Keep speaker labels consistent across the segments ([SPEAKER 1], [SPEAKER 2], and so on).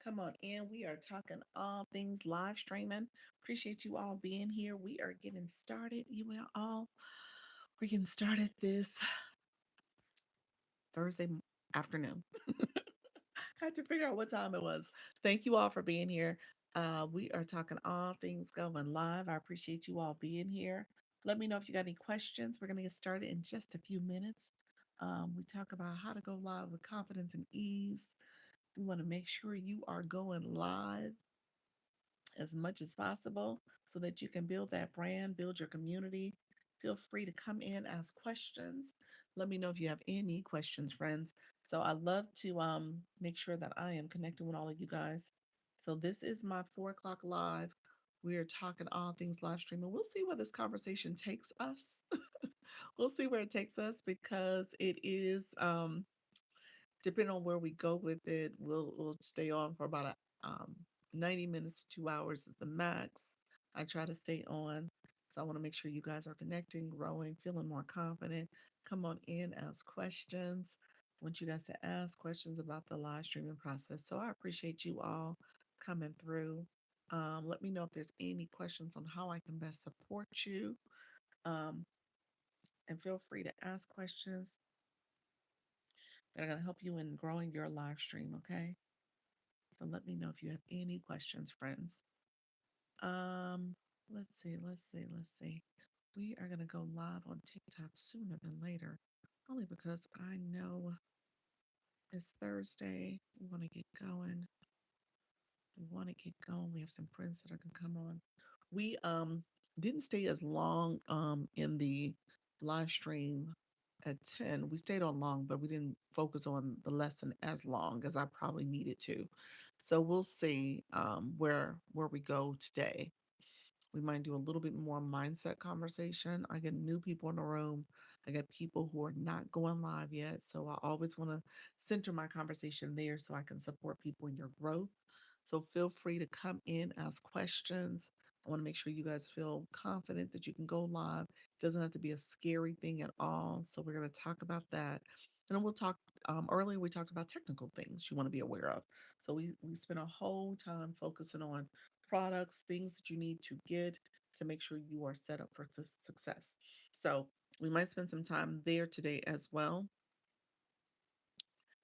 [SPEAKER 1] Come on in. We are talking all things live streaming. Appreciate you all being here. We are getting started. We're getting started this Thursday afternoon. I had to figure out what time it was. Thank you all for being here. We are talking all things going live. I appreciate you all being here. Let me know if you got any questions. We're going to get started in just a few minutes. We talk about how to go live with confidence and ease. We want to make sure you are going live as much as possible so that you can build that brand, build your community. Feel free to come in, ask questions. Let me know if you have any questions, friends. So I love to make sure that I am connecting with all of you guys. So this is my 4 o'clock live. We are talking all things live streaming. We'll see where this conversation takes us. We'll see where it takes us because it is depending on where we go with it, we'll stay on for about 90 minutes to 2 hours is the max. I try to stay on. So I want to make sure you guys are connecting, growing, feeling more confident. Come on in, ask questions. I want you guys to ask questions about the live streaming process. So I appreciate you all coming through. Let me know if there's any questions on how I can best support you. Um, and feel free to ask questions that are going to help you in growing your live stream, okay? So let me know if you have any questions, friends. Um, let's see. We are gonna go live on TikTok sooner than later, only because I know it's Thursday. We want to get going. We want to get going. We have some friends that are gonna come on. We didn't stay as long in the live stream at 10. We stayed on long, but we didn't focus on the lesson as long as I probably needed to. So we'll see where we go today. We might do a little bit more mindset conversation. I get new people in the room. I get people who are not going live yet. So I always want to center my conversation there so I can support people in your growth. So feel free to come in, ask questions. I want to make sure you guys feel confident that you can go live. It doesn't have to be a scary thing at all. So we're going to talk about that. And then we'll talk earlier we talked about technical things you want to be aware of. So we spent a whole time focusing on products, things that you need to get to make sure you are set up for success. So we might spend some time there today as well,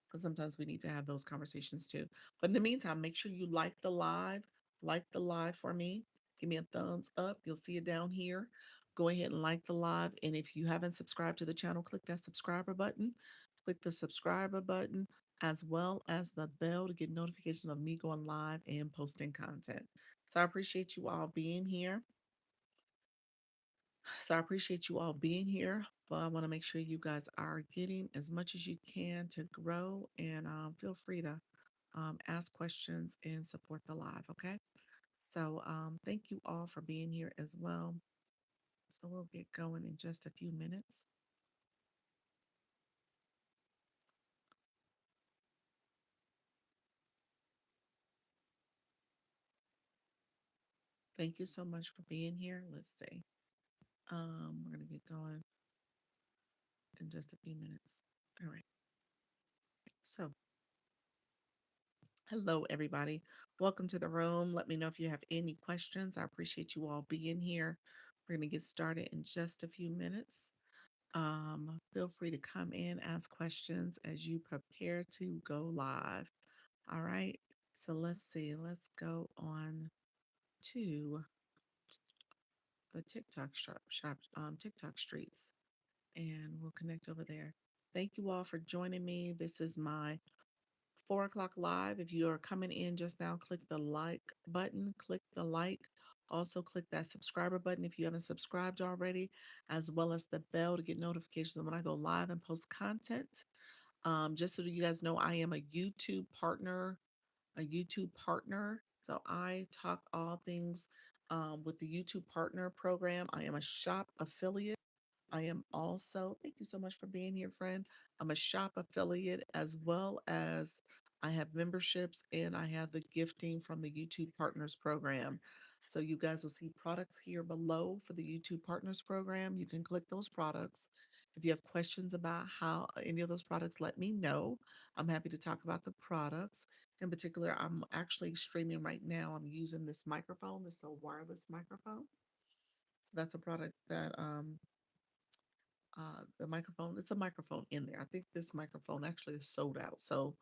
[SPEAKER 1] because sometimes we need to have those conversations too. But in the meantime, make sure you like the live for me. Give me a thumbs up. You'll see it down here. Go ahead and like the live. And if you haven't subscribed to the channel, click that subscriber button. Click the subscriber button as well as the bell to get notification of me going live and posting content. So I appreciate you all being here. So I appreciate you all being here. But I want to make sure you guys are getting as much as you can to grow and feel free to ask questions and support the live. Okay. So thank you all for being here as well. So we'll get going in just a few minutes. Thank you so much for being here. Let's see. We're going to get going in just a few minutes. All right. So hello, everybody. Welcome to the room. Let me know if you have any questions. I appreciate you all being here. We're going to get started in just a few minutes. Feel free to come in, ask questions as you prepare to go live. All right. So let's see. Let's go on to the TikTok streets, and we'll connect over there. Thank you all for joining me. This is my 4 o'clock live. If you are coming in just now, click the like button, click the like. Also, click that subscriber button if you haven't subscribed already, as well as the bell to get notifications when I go live and post content. Just so that you guys know, I am a YouTube partner. So I talk all things with the YouTube partner program. I am a shop affiliate. I am also, thank you so much for being here, friend. I'm a shop affiliate as well as I have memberships and I have the gifting from the YouTube Partners Program. So you guys will see products here below for the YouTube Partners Program. You can click those products. If you have questions about how any of those products, let me know. I'm happy to talk about the products. In particular, I'm actually streaming right now. I'm using this microphone, this a wireless microphone. So that's a product that the microphone, it's a microphone in there. I think this microphone actually is sold out. So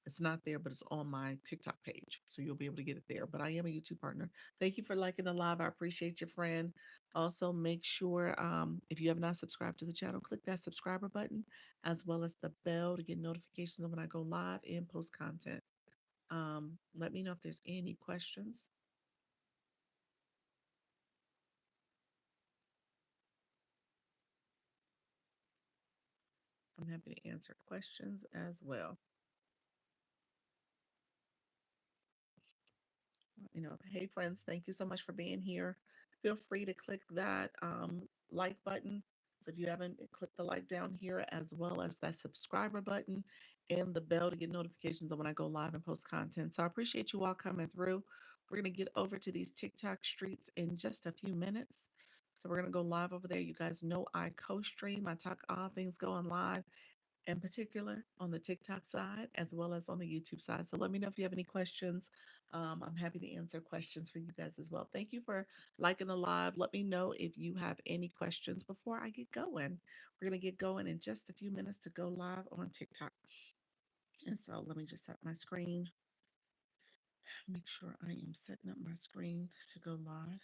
[SPEAKER 1] it's not there, but it's on my TikTok page. So you'll be able to get it there. But I am a YouTube partner. Thank you for liking the live. I appreciate your friend. Also, make sure if you have not subscribed to the channel, click that subscriber button as well as the bell to get notifications of when I go live and post content. Let me know if there's any questions. I'm happy to answer questions as well. Hey friends, thank you so much for being here. Feel free to click that like button. So if you haven't clicked the like down here, as well as that subscriber button and the bell to get notifications of when I go live and post content. So I appreciate you all coming through. We're going to get over to these TikTok streets in just a few minutes. So we're going to go live over there. You guys know I co-stream. I talk all things going live in particular on the TikTok side as well as on the YouTube side. So let me know if you have any questions. I'm happy to answer questions for you guys as well. Thank you for liking the live. Let me know if you have any questions before I get going. We're going to get going in just a few minutes to go live on TikTok. And so let me just set my screen, make sure I am setting up my screen to go live.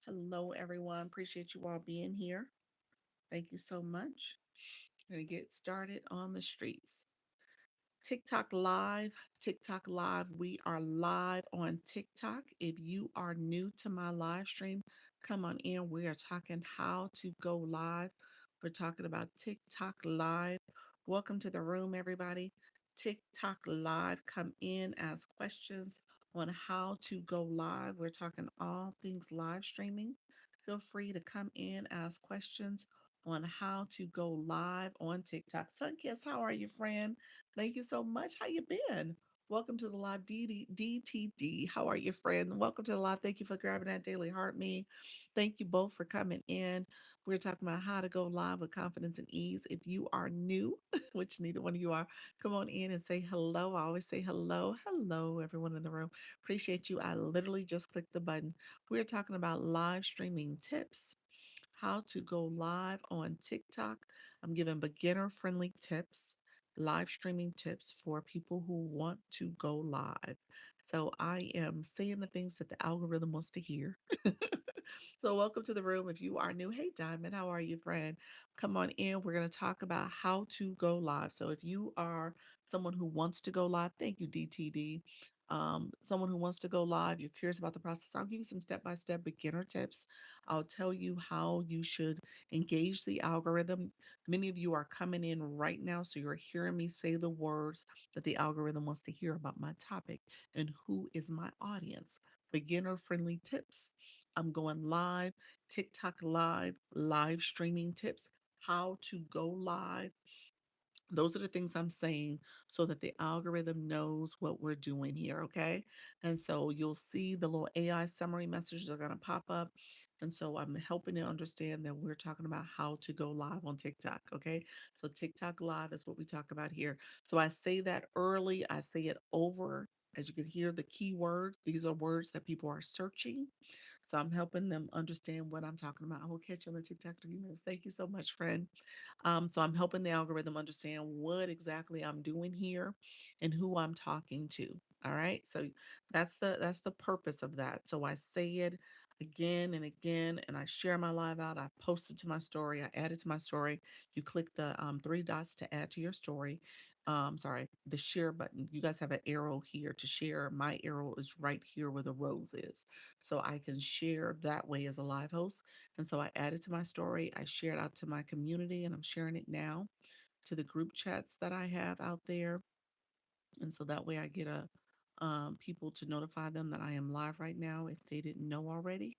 [SPEAKER 1] Hello, everyone. Appreciate you all being here. Thank you so much. We're going to get started on the streets. TikTok Live, TikTok Live. We are live on TikTok. If you are new to my live stream, come on in. We are talking how to go live. We're talking about TikTok Live. Welcome to the room, everybody. TikTok Live. Come in, ask questions on how to go live. We're talking all things live streaming. Feel free to come in, ask questions on how to go live on TikTok. Sunkiss, how are you, friend? Thank you so much. How you been? Welcome to the live DTD. How are you, friend? Welcome to the live. Thank you for grabbing that daily heart me. Thank you both for coming in. We're talking about how to go live with confidence and ease. If you are new, which neither one of you are, come on in and say hello. I always say hello. Hello, everyone in the room. Appreciate you. I literally just clicked the button. We're talking about live streaming tips, how to go live on TikTok. I'm giving beginner friendly tips, live streaming tips for people who want to go live. So I am saying the things that the algorithm wants to hear. So, welcome to the room. If you are new, hey, Diamond, how are you, friend? Come on in. We're going to talk about how to go live. So, if you are someone who wants to go live, thank you, DTD. Someone who wants to go live, you're curious about the process, I'll give you some step by step beginner tips. I'll tell you how you should engage the algorithm. Many of you are coming in right now, so you're hearing me say the words that the algorithm wants to hear about my topic and who is my audience. Beginner friendly tips. I'm going live, TikTok live, live streaming tips, how to go live. Those are the things I'm saying so that the algorithm knows what we're doing here, okay? And so you'll see the little AI summary messages are going to pop up. And so I'm helping you understand that we're talking about how to go live on TikTok, okay? So TikTok live is what we talk about here. So I say that early, I say it over. As you can hear, the keywords, these are words that people are searching. So I'm helping them understand what I'm talking about. I will catch you on the TikTok in a few minutes. Thank you so much, friend. So I'm helping the algorithm understand what exactly I'm doing here and who I'm talking to. All right. So that's the purpose of that. So I say it again and again, and I share my live out. I post it to my story. I add it to my story. You click the three dots to add to your story. Sorry, the share button. You guys have an arrow here to share. My arrow is right here where the rose is. So I can share that way as a live host. And so I added to my story. I shared out to my community, and I'm sharing it now to the group chats that I have out there. And so that way I get a people to notify them that I am live right now if they didn't know already.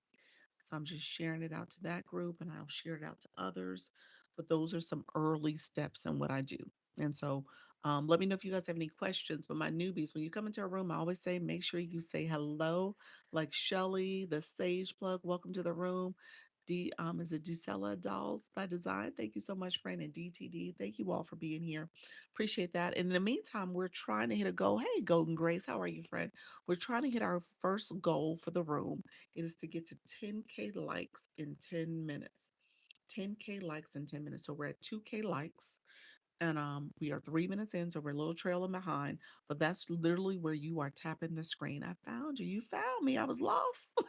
[SPEAKER 1] So I'm just sharing it out to that group and I'll share it out to others. But those are some early steps in what I do. And so let me know if you guys have any questions. But my newbies, when you come into a room, I always say make sure you say hello, like Shelly, the Sage Plug. Welcome to the room. Is it Ducella Dolls by Design? Thank you so much, friend, and DTD. Thank you all for being here. Appreciate that. And in the meantime, we're trying to hit a goal. Hey, Golden Grace, how are you, friend? We're trying to hit our first goal for the room. It is to get to 10K likes in 10 minutes. 10K likes in 10 minutes. So we're at 2K likes, and we are 3 minutes in, so we're a little trailing behind, but that's literally where you are tapping the screen. I found you. You found me. I was lost.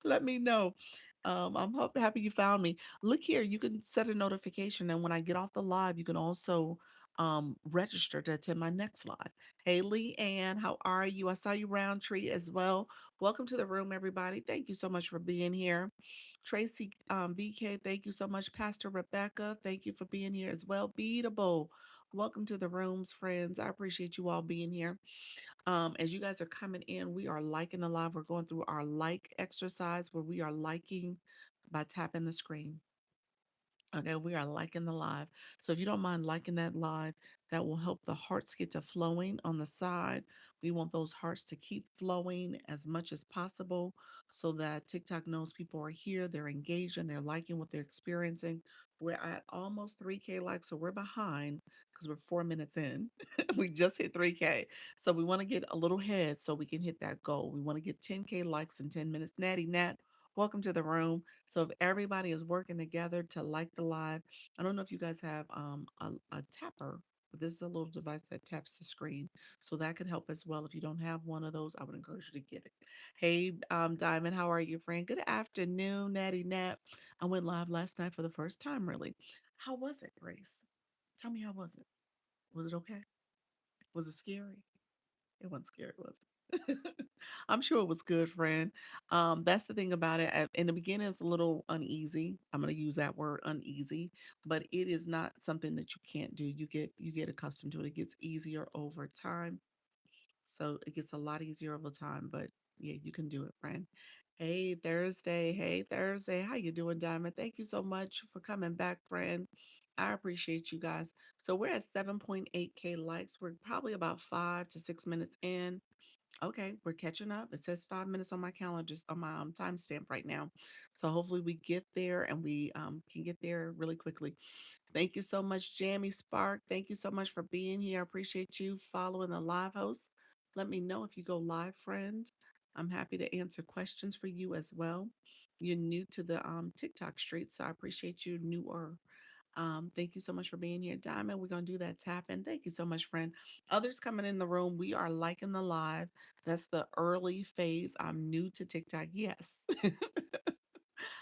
[SPEAKER 1] Let me know. Happy you found me. Look here, you can set a notification, and when I get off the live, you can also register to attend my next live. Hey, Lee Ann, how are you? I saw you, Roundtree, as well. Welcome to the room, everybody. Thank you so much for being here. Tracy VK, thank you so much. Pastor Rebecca, thank you for being here as well. Beatable, welcome to the rooms, friends. I appreciate you all being here. As you guys are coming in, we are liking the live. We're going through our like exercise where we are liking by tapping the screen. Okay, we are liking the live. So if you don't mind liking that live, that will help the hearts get to flowing on the side. We want those hearts to keep flowing as much as possible so that TikTok knows people are here, they're engaged, and they're liking what they're experiencing. We're at almost 3K likes, so we're behind because we're 4 minutes in. We just hit 3K. So we want to get a little ahead so we can hit that goal. We want to get 10K likes in 10 minutes. Natty Nat, welcome to the room. So if everybody is working together to like the live, I don't know if you guys have a tapper. But this is a little device that taps the screen. So that could help as well. If you don't have one of those, I would encourage you to get it. Hey, Diamond, how are you, friend? Good afternoon, Natty Nat. I went live last night for the first time, really. How was it, Grace? Tell me, how was it? Was it okay? Was it scary? It wasn't scary, was it? I'm sure it was good, friend. That's the thing about it. In the beginning, it's a little uneasy. I'm going to use that word, uneasy, but it is not something that you can't do. You get accustomed to it. It gets easier over time. So it gets a lot easier over time. But yeah, you can do it, friend. Hey Thursday. Hey Thursday. How you doing, Diamond? Thank you so much for coming back, friend. I appreciate you guys. So we're at 7.8K likes. We're probably about 5 to 6 minutes in. Okay, we're catching up. It says 5 minutes on my calendar, just on my timestamp right now. So hopefully we get there and we can get there really quickly. Thank you so much, Jamie Spark. Thank you so much for being here. I appreciate you following the live host. Let me know if you go live, friend. I'm happy to answer questions for you as well. You're new to the TikTok street, so I appreciate you newer. Thank you so much for being here, Diamond. We're gonna do that tapping. Thank you so much, friend. Others coming in the room. We are liking the live. That's the early phase. I'm new to TikTok. Yes.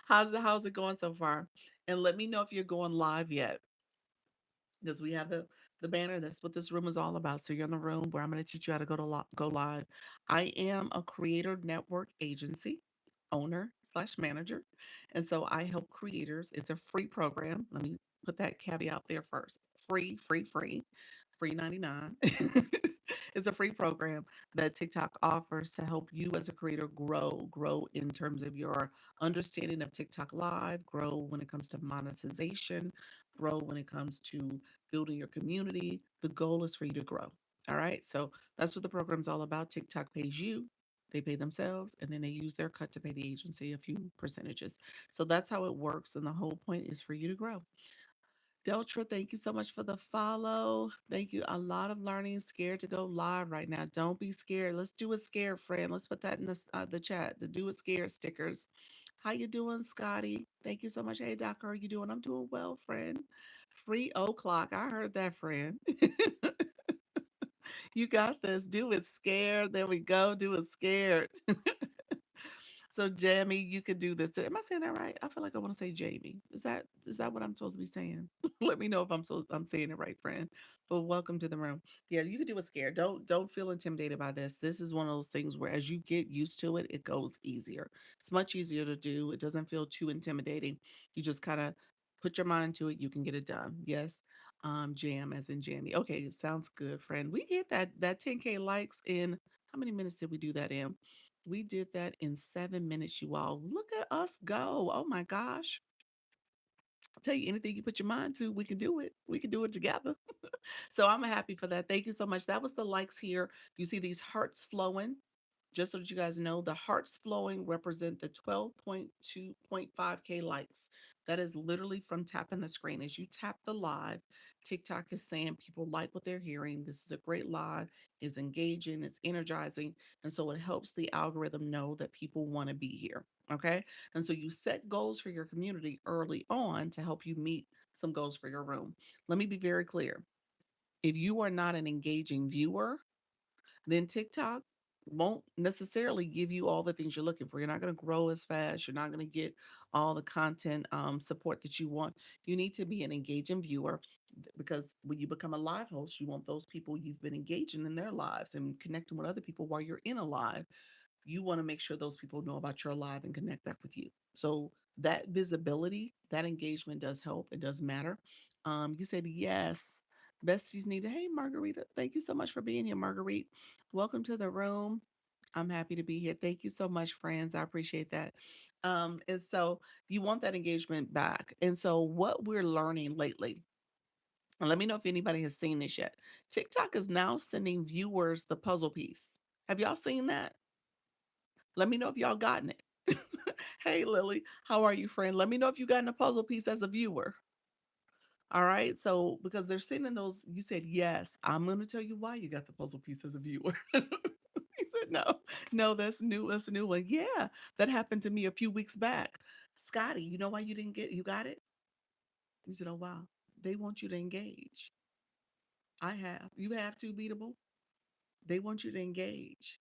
[SPEAKER 1] How's it going so far? And let me know if you're going live yet, because we have the banner. That's what this room is all about. So you're in the room where I'm going to teach you how to go live. I am a creator network agency owner slash manager, and so I help creators. It's a free program. Let me put that caveat there first. Free 99. It's a free program that TikTok offers to help you as a creator grow in terms of your understanding of TikTok Live, grow when it comes to monetization, grow when it comes to building your community. The goal is for you to grow. All right. So that's what the program's all about. TikTok pays you, they pay themselves, and then they use their cut to pay the agency a few percentages. So that's how it works. And the whole point is for you to grow. Deltra, thank you so much for the follow. Thank you. A lot of learning. Scared to go live right now. Don't be scared. Let's do it scared, friend. Let's put that in the chat. The do it scared stickers. How you doing, Scotty? Thank you so much. Hey, Doc, how are you doing? I'm doing well, friend. 3 o'clock. I heard that, friend. You got this. Do it scared. There we go. Do it scared. So Jamie, you could do this. Am I saying that right? I feel like I want to say Jamie. Is that what I'm supposed to be saying? Let me know if I'm saying it right, friend. But welcome to the room. Yeah, you could do it scared. Don't feel intimidated by this. This is one of those things where as you get used to it, it goes easier. It's much easier to do. It doesn't feel too intimidating. You just kind of put your mind to it. You can get it done. Yes. Jam as in jammy. Okay, sounds good, friend. We hit that 10K likes in how many minutes did we do that in? We did that in 7 minutes, you all. Look at us go. Oh my gosh. I tell you, anything you put your mind to, we can do it. We can do it together. So I'm happy for that. Thank you so much. That was the likes here. You see these hearts flowing. Just so that you guys know, the hearts flowing represent the 12.2.5K likes. That is literally from tapping the screen. As you tap the live, TikTok is saying people like what they're hearing. This is a great live, it's engaging, it's energizing. And so it helps the algorithm know that people want to be here. Okay. And so you set goals for your community early on to help you meet some goals for your room. Let me be very clear. If you are not an engaging viewer, then TikTok won't necessarily give you all the things you're looking for. You're not going to grow as fast. You're not going to get all the content support that you want. You need to be an engaging viewer because when you become a live host, you want those people you've been engaging in their lives and connecting with other people while you're in a live. You want to make sure those people know about your live and connect back with you. So that visibility, that engagement does help. It does matter. You said yes. Besties needed. Hey, Margarita. Thank you so much for being here, Marguerite. Welcome to the room. I'm happy to be here. Thank you so much, friends. I appreciate that. And so you want that engagement back. And so what we're learning lately, and let me know if anybody has seen this yet. TikTok is now sending viewers the puzzle piece. Have y'all seen that? Let me know if y'all gotten it. Hey, Lily, how are you, friend? Let me know if you gotten a puzzle piece as a viewer. All right. So, because they're sending those, you said yes. I'm going to tell you why you got the puzzle piece as a viewer. He said no, no, that's new. That's a new one. Yeah, that happened to me a few weeks back. Scotty, you know why you didn't get? You got it. He said, oh wow, they want you to engage. I have. You have to beatable. They want you to engage.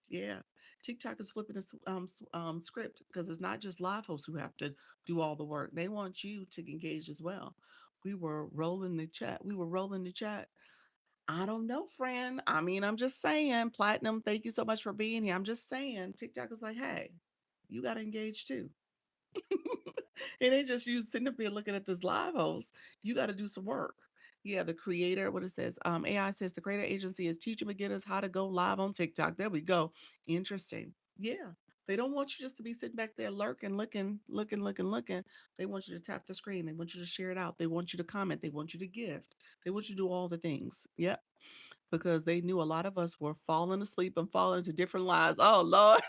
[SPEAKER 1] Yeah. TikTok is flipping this script because it's not just live hosts who have to do all the work. They want you to engage as well. We were rolling the chat. We were rolling the chat. I don't know, friend. I mean, I'm just saying, Platinum, thank you so much for being here. I'm just saying, TikTok is like, hey, you got to engage too. It ain't just you sitting up here looking at this live host. You got to do some work. Yeah, the creator, what it says, AI says the creator agency is teaching beginners how to go live on TikTok. There we go. Interesting. Yeah. They don't want you just to be sitting back there lurking, looking. They want you to tap the screen. They want you to share it out. They want you to comment. They want you to gift. They want you to do all the things. Yep. Because they knew a lot of us were falling asleep and falling into different lives. Oh, Lord.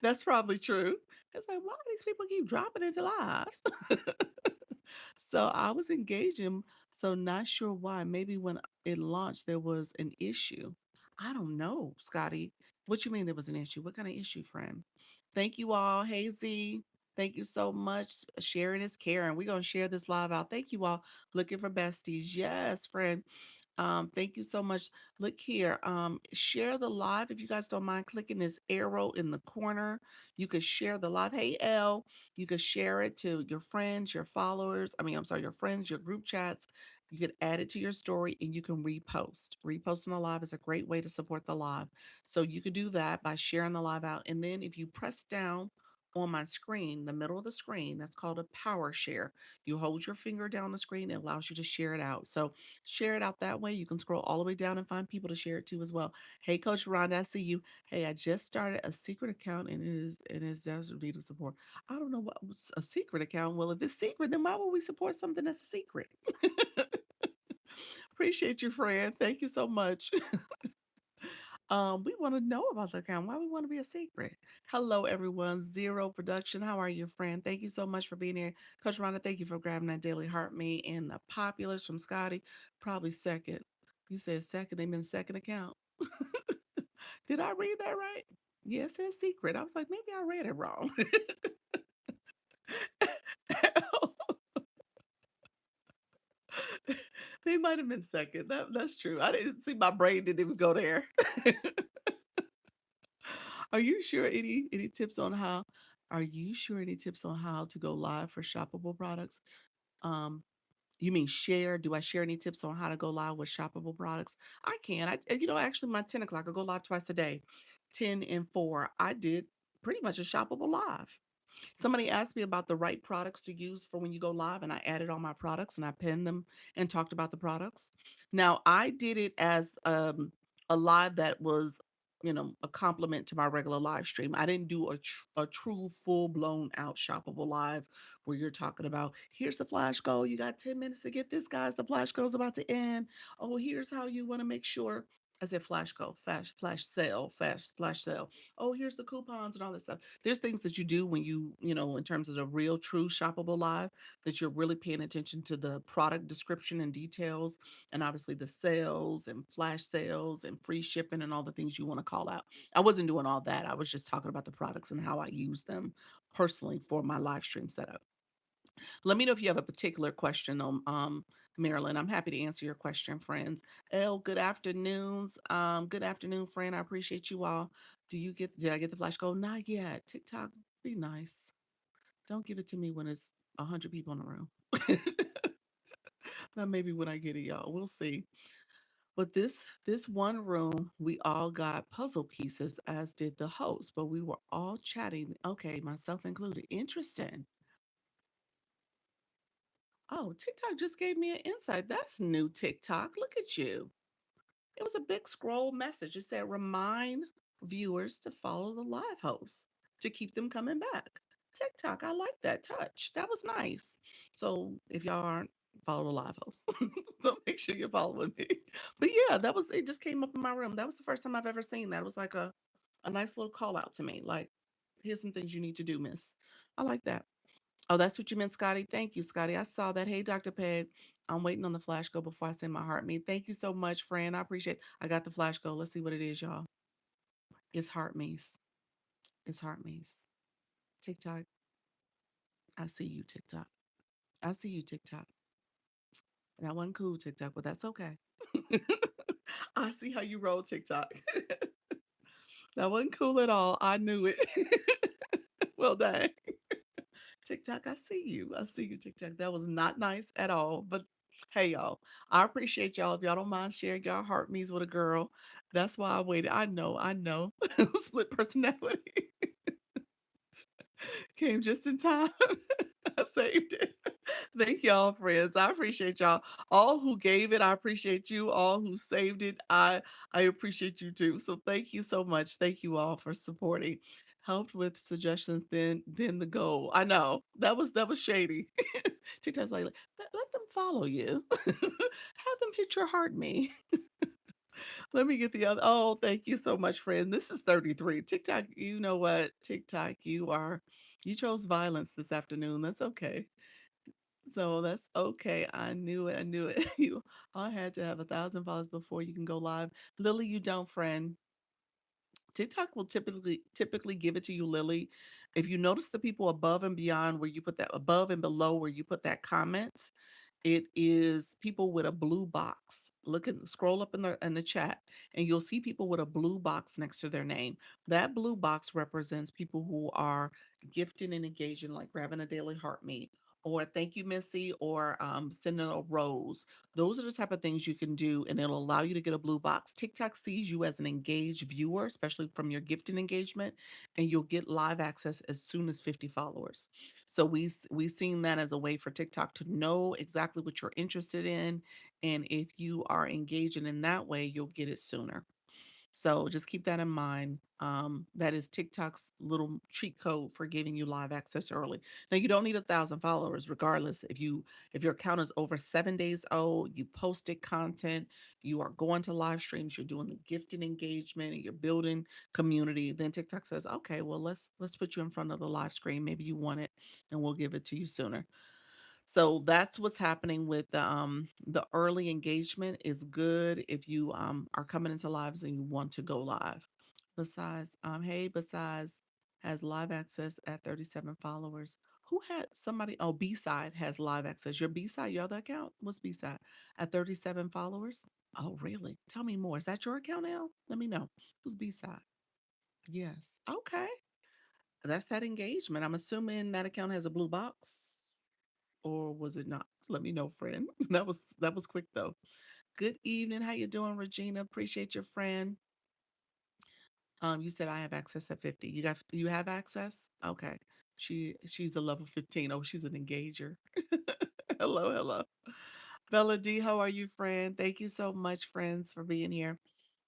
[SPEAKER 1] That's probably true. It's like, why do these people keep dropping into lives? So I was engaging, so not sure why. Maybe when it launched, there was an issue. I don't know, Scotty. What you mean there was an issue? What kind of issue, friend? Thank you all. Hey, Z. Thank you so much. Sharing is caring. We're going to share this live out. Thank you all. Looking for besties. Yes, friend. Thank you so much. Look here. Share the live if you guys don't mind clicking this arrow in the corner. You could share the live. Hey, L, you could share it to your friends, your followers. I mean, I'm sorry, your friends, your group chats. You could add it to your story and you can repost. Reposting a live is a great way to support the live. So you could do that by sharing the live out. And then if you press down on my screen, the middle of the screen, that's called a power share. You hold your finger down the screen, it allows you to share it out. So share it out that way. You can scroll all the way down and find people to share it to as well. Hey, Coach Rhonda, I see you. Hey, I just started a secret account and it is just needed support. I don't know what was a secret account. Well, if it's secret, then why would we support something that's a secret? Appreciate you, friend. Thank you so much. We want to know about the account. Why we want to be a secret? Hello, everyone. Zero Production. How are you, friend? Thank you so much for being here. Coach Rhonda, thank you for grabbing that Daily Heart Me and the populars from Scotty. Probably second. You said second. They meant second account. Did I read that right? Yes, it says secret. I was like, maybe I read it wrong. They might have been second. That's true. I didn't see, my brain didn't even go there. Are you sure any tips on how are you sure any tips on how to go live for shoppable products? Um, you mean share? Do I share any tips on how to go live with shoppable products? I can. Actually my 10 o'clock, I go live twice a day, 10 and 4. I did pretty much a shoppable live. Somebody asked me about the right products to use for when you go live, and I added all my products and I pinned them and talked about the products. Now, I did it as a live that was, a complement to my regular live stream. I didn't do a true full blown out shoppable live where you're talking about here's the flash goal. You got 10 minutes to get this, guys. The flash goal is about to end. Oh, here's how you want to make sure. I said flash go, flash sale, flash sale. Oh, here's the coupons and all this stuff. There's things that you do when you know, in terms of the real, true shoppable live, that you're really paying attention to the product description and details, and obviously the sales and flash sales and free shipping and all the things you want to call out. I wasn't doing all that. I was just talking about the products and how I use them personally for my live stream setup. Let me know if you have a particular question on Marilyn. I'm happy to answer your question, friends. Elle, good afternoons. Good afternoon, friend. I appreciate you all. Did I get the flash code? Not yet. TikTok, be nice. Don't give it to me when it's 100 people in the room. That maybe when I get it, y'all. We'll see. But this one room, we all got puzzle pieces, as did the host, but we were all chatting. Okay, myself included. Interesting. Oh, TikTok just gave me an insight. That's new TikTok. Look at you. It was a big scroll message. It said, remind viewers to follow the live host to keep them coming back. TikTok, I like that touch. That was nice. So if y'all aren't, follow the live host. So make sure you're following me. But yeah, that was it, just came up in my room. That was the first time I've ever seen that. It was like a nice little call out to me. Like, here's some things you need to do, miss. I like that. Oh, that's what you meant, Scotty. Thank you, Scotty. I saw that. Hey, Dr. Peg. I'm waiting on the flash go before I send my heart me. Thank you so much, friend. I appreciate it. I got the flash go. Let's see what it is, y'all. It's heart me's. It's heart me's. TikTok. I see you, TikTok. I see you, TikTok. That wasn't cool, TikTok, but that's okay. I see how you roll, TikTok. That wasn't cool at all. I knew it. Well done. TikTok, I see you. I see you, TikTok. That was not nice at all. But hey, y'all, I appreciate y'all. If y'all don't mind sharing y'all heart me's with a girl, that's why I waited. I know. Split personality came just in time. I saved it. Thank y'all, friends. I appreciate y'all. All who gave it, I appreciate you. All who saved it, I appreciate you too. So thank you so much. Thank you all for supporting. Helped with suggestions, then the goal. I know that was shady. TikTok's like, let them follow you. Have them hit your heart me. Let me get the other. Oh, thank you so much, friend. This is 33. TikTok, you know what? TikTok, you chose violence this afternoon. That's okay. So that's okay. I knew it. I knew it. You all had to have 1,000 followers before you can go live. Lily, you don't, friend. TikTok will typically give it to you, Lily. If you notice the people above and beyond where you put that above and below where you put that comment, it is people with a blue box. Look at scroll up in the chat and you'll see people with a blue box next to their name. That blue box represents people who are gifting and engaging, like grabbing a daily heart me, or thank you, Missy, or sending a rose. Those are the type of things you can do, and it'll allow you to get a blue box. TikTok sees you as an engaged viewer, especially from your gifting engagement, and you'll get live access as soon as 50 followers. So we seen that as a way for TikTok to know exactly what you're interested in, and if you are engaging in that way, you'll get it sooner. So just keep that in mind. That is TikTok's little cheat code for giving you live access early. Now you don't need 1,000 followers, regardless. If your account is over 7 days old, you posted content, you are going to live streams, you're doing the gifting engagement, and you're building community. Then TikTok says, okay, well let's put you in front of the live screen. Maybe you want it, and we'll give it to you sooner. So that's what's happening with the early engagement is good if you are coming into lives and you want to go live. Besides has live access at 37 followers. Who had somebody? Oh, B side has live access. Your B side, your other account? What's B side? At 37 followers? Oh, really? Tell me more. Is that your account now? Let me know. Who's B side? Yes. Okay. That's that engagement. I'm assuming that account has a blue box, or was it not? Let me know, friend. That was quick though. Good evening. How you doing, Regina? Appreciate your friend. You said I have access at 50. You have access? Okay. She's a level 15. Oh, she's an engager. Hello, hello. Bella D, how are you, friend? Thank you so much, friends, for being here.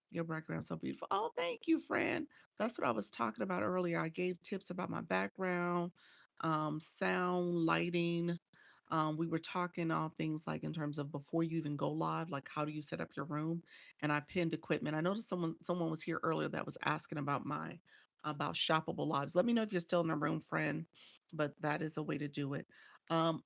[SPEAKER 1] Your background's so beautiful. Oh, thank you, friend. That's what I was talking about earlier. I gave tips about my background, sound, lighting. We were talking all things like in terms of before you even go live, like how do you set up your room? And I pinned equipment. I noticed someone was here earlier that was asking about my about shoppable lives. Let me know if you're still in the room, friend. But that is a way to do it.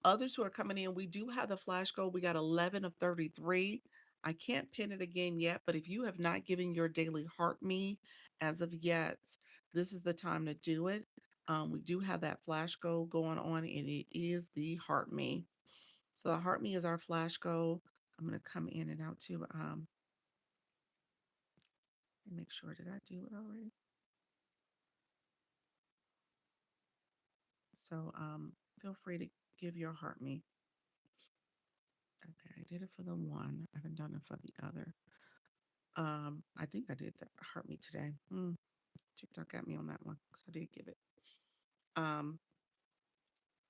[SPEAKER 1] Others who are coming in, we do have the flash goal. We got 11 of 33. I can't pin it again yet, but if you have not given your daily heart me as of yet, this is the time to do it. We do have that flash goal going on, and it is the heart me. So the heart me is our flash goal. I'm gonna come in and out too. And make sure, did I do it already? So feel free to give your heart me. Okay, I did it for the one. I haven't done it for the other. I think I did the heart me today. TikTok got me on that one because I did give it. Um,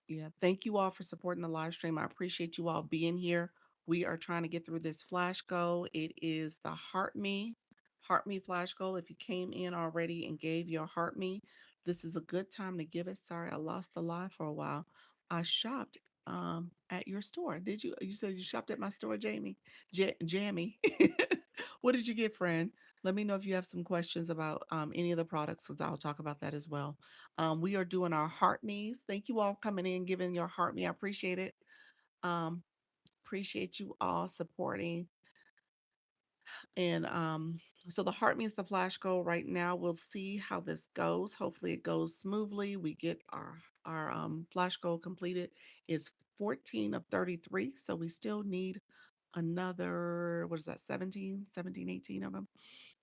[SPEAKER 1] Yeah, thank you all for supporting the live stream. I appreciate you all being here. We are trying to get through this flash goal. It is the Heart Me flash goal. If you came in already and gave your Heart Me, this is a good time to give it. Sorry, I lost the live for a while. I shopped at your store. Did you? You said you shopped at my store, Jamie? Jamie. What did you get, friend? Let me know if you have some questions about any of the products, because I'll talk about that as well. We are doing our heart me's. Thank you all coming in, giving your heart me. I appreciate it. Um, appreciate you all supporting. And so the heart means the flash goal right now. We'll see how this goes. Hopefully it goes smoothly. We get our flash goal completed. It's 14 of 33. So we still need another, what is that, 17, 18 of them.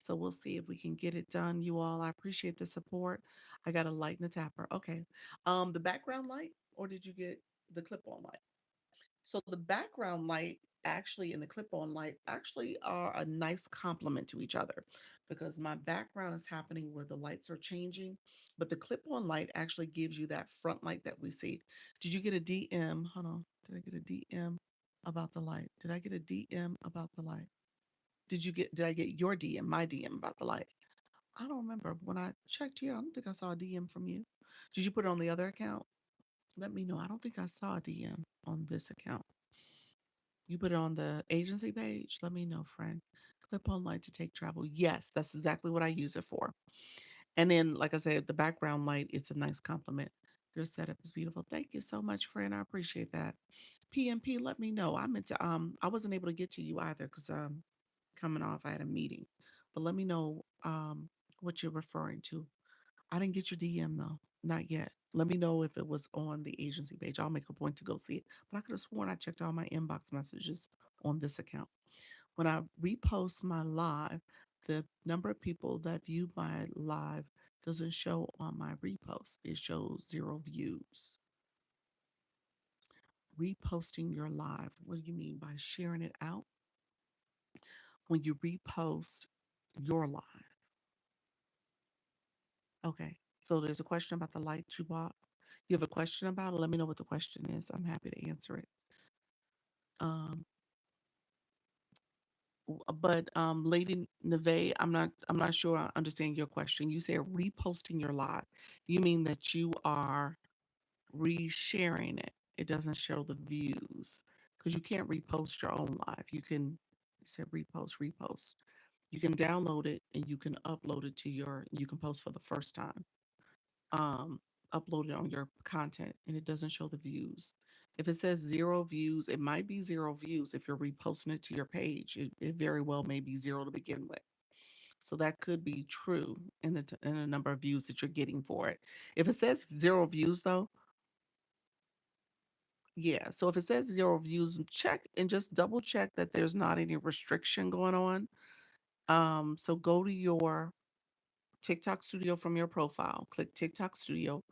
[SPEAKER 1] So we'll see if we can get it done, you all. I appreciate the support. I got a light and a tapper. Okay. The background light, or did you get the clip-on light? So the background light actually and the clip-on light actually are a nice complement to each other, because my background is happening where the lights are changing, but the clip-on light actually gives you that front light that we see. Did you get a DM? Hold on. Did I get a DM about the light? Did I get a DM about the light? Did I get your DM, my DM about the light? I don't remember. When I checked here, I don't think I saw a DM from you. Did you put it on the other account? Let me know. I don't think I saw a DM on this account. You put it on the agency page? Let me know, friend. Clip on light to take travel. Yes, that's exactly what I use it for. And then, like I said, the background light, it's a nice compliment. Your setup is beautiful. Thank you so much, friend. I appreciate that. PMP, let me know. I meant to I wasn't able to get to you either because coming off, I had a meeting. But let me know what you're referring to. I didn't get your DM though, not yet. Let me know if it was on the agency page. I'll make a point to go see it. But I could have sworn I checked all my inbox messages on this account. When I repost my live, the number of people that view my live doesn't show on my repost. It shows 0 views. Reposting your live. What do you mean by sharing it out? When you repost your live. Okay. So there's a question about the light you bought. You have a question about it? Let me know what the question is. I'm happy to answer it. Um, but Lady Neve, I'm not sure I understand your question. You said reposting your live. You mean that you are resharing it. It doesn't show the views because you can't repost your own live. You said repost. You can download it and you can upload it to you can post for the first time. um, Uploaded on your content and it doesn't show the views. If it says 0 views, it might be 0 views. If you're reposting it to your page, it very well may be zero to begin with. So that could be true in the number of views that you're getting for it. If it says 0 views though, yeah. So if it says 0 views, check and just double check that there's not any restriction going on. So go to your TikTok studio from your profile, click TikTok studio,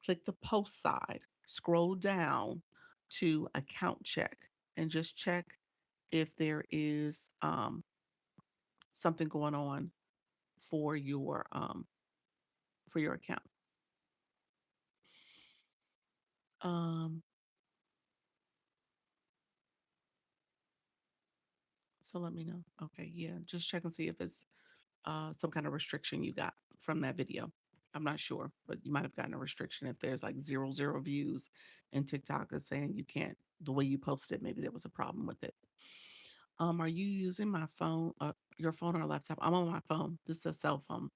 [SPEAKER 1] click the post side, scroll down to account check, and just check if there is something going on for your account. Um, so let me know. Okay, yeah, just check and see if it's some kind of restriction you got from that video. I'm not sure, but you might have gotten a restriction if there's like zero views and TikTok is saying you can't, the way you posted it, maybe there was a problem with it. Are you using my phone, your phone or laptop? I'm on my phone. This is a cell phone,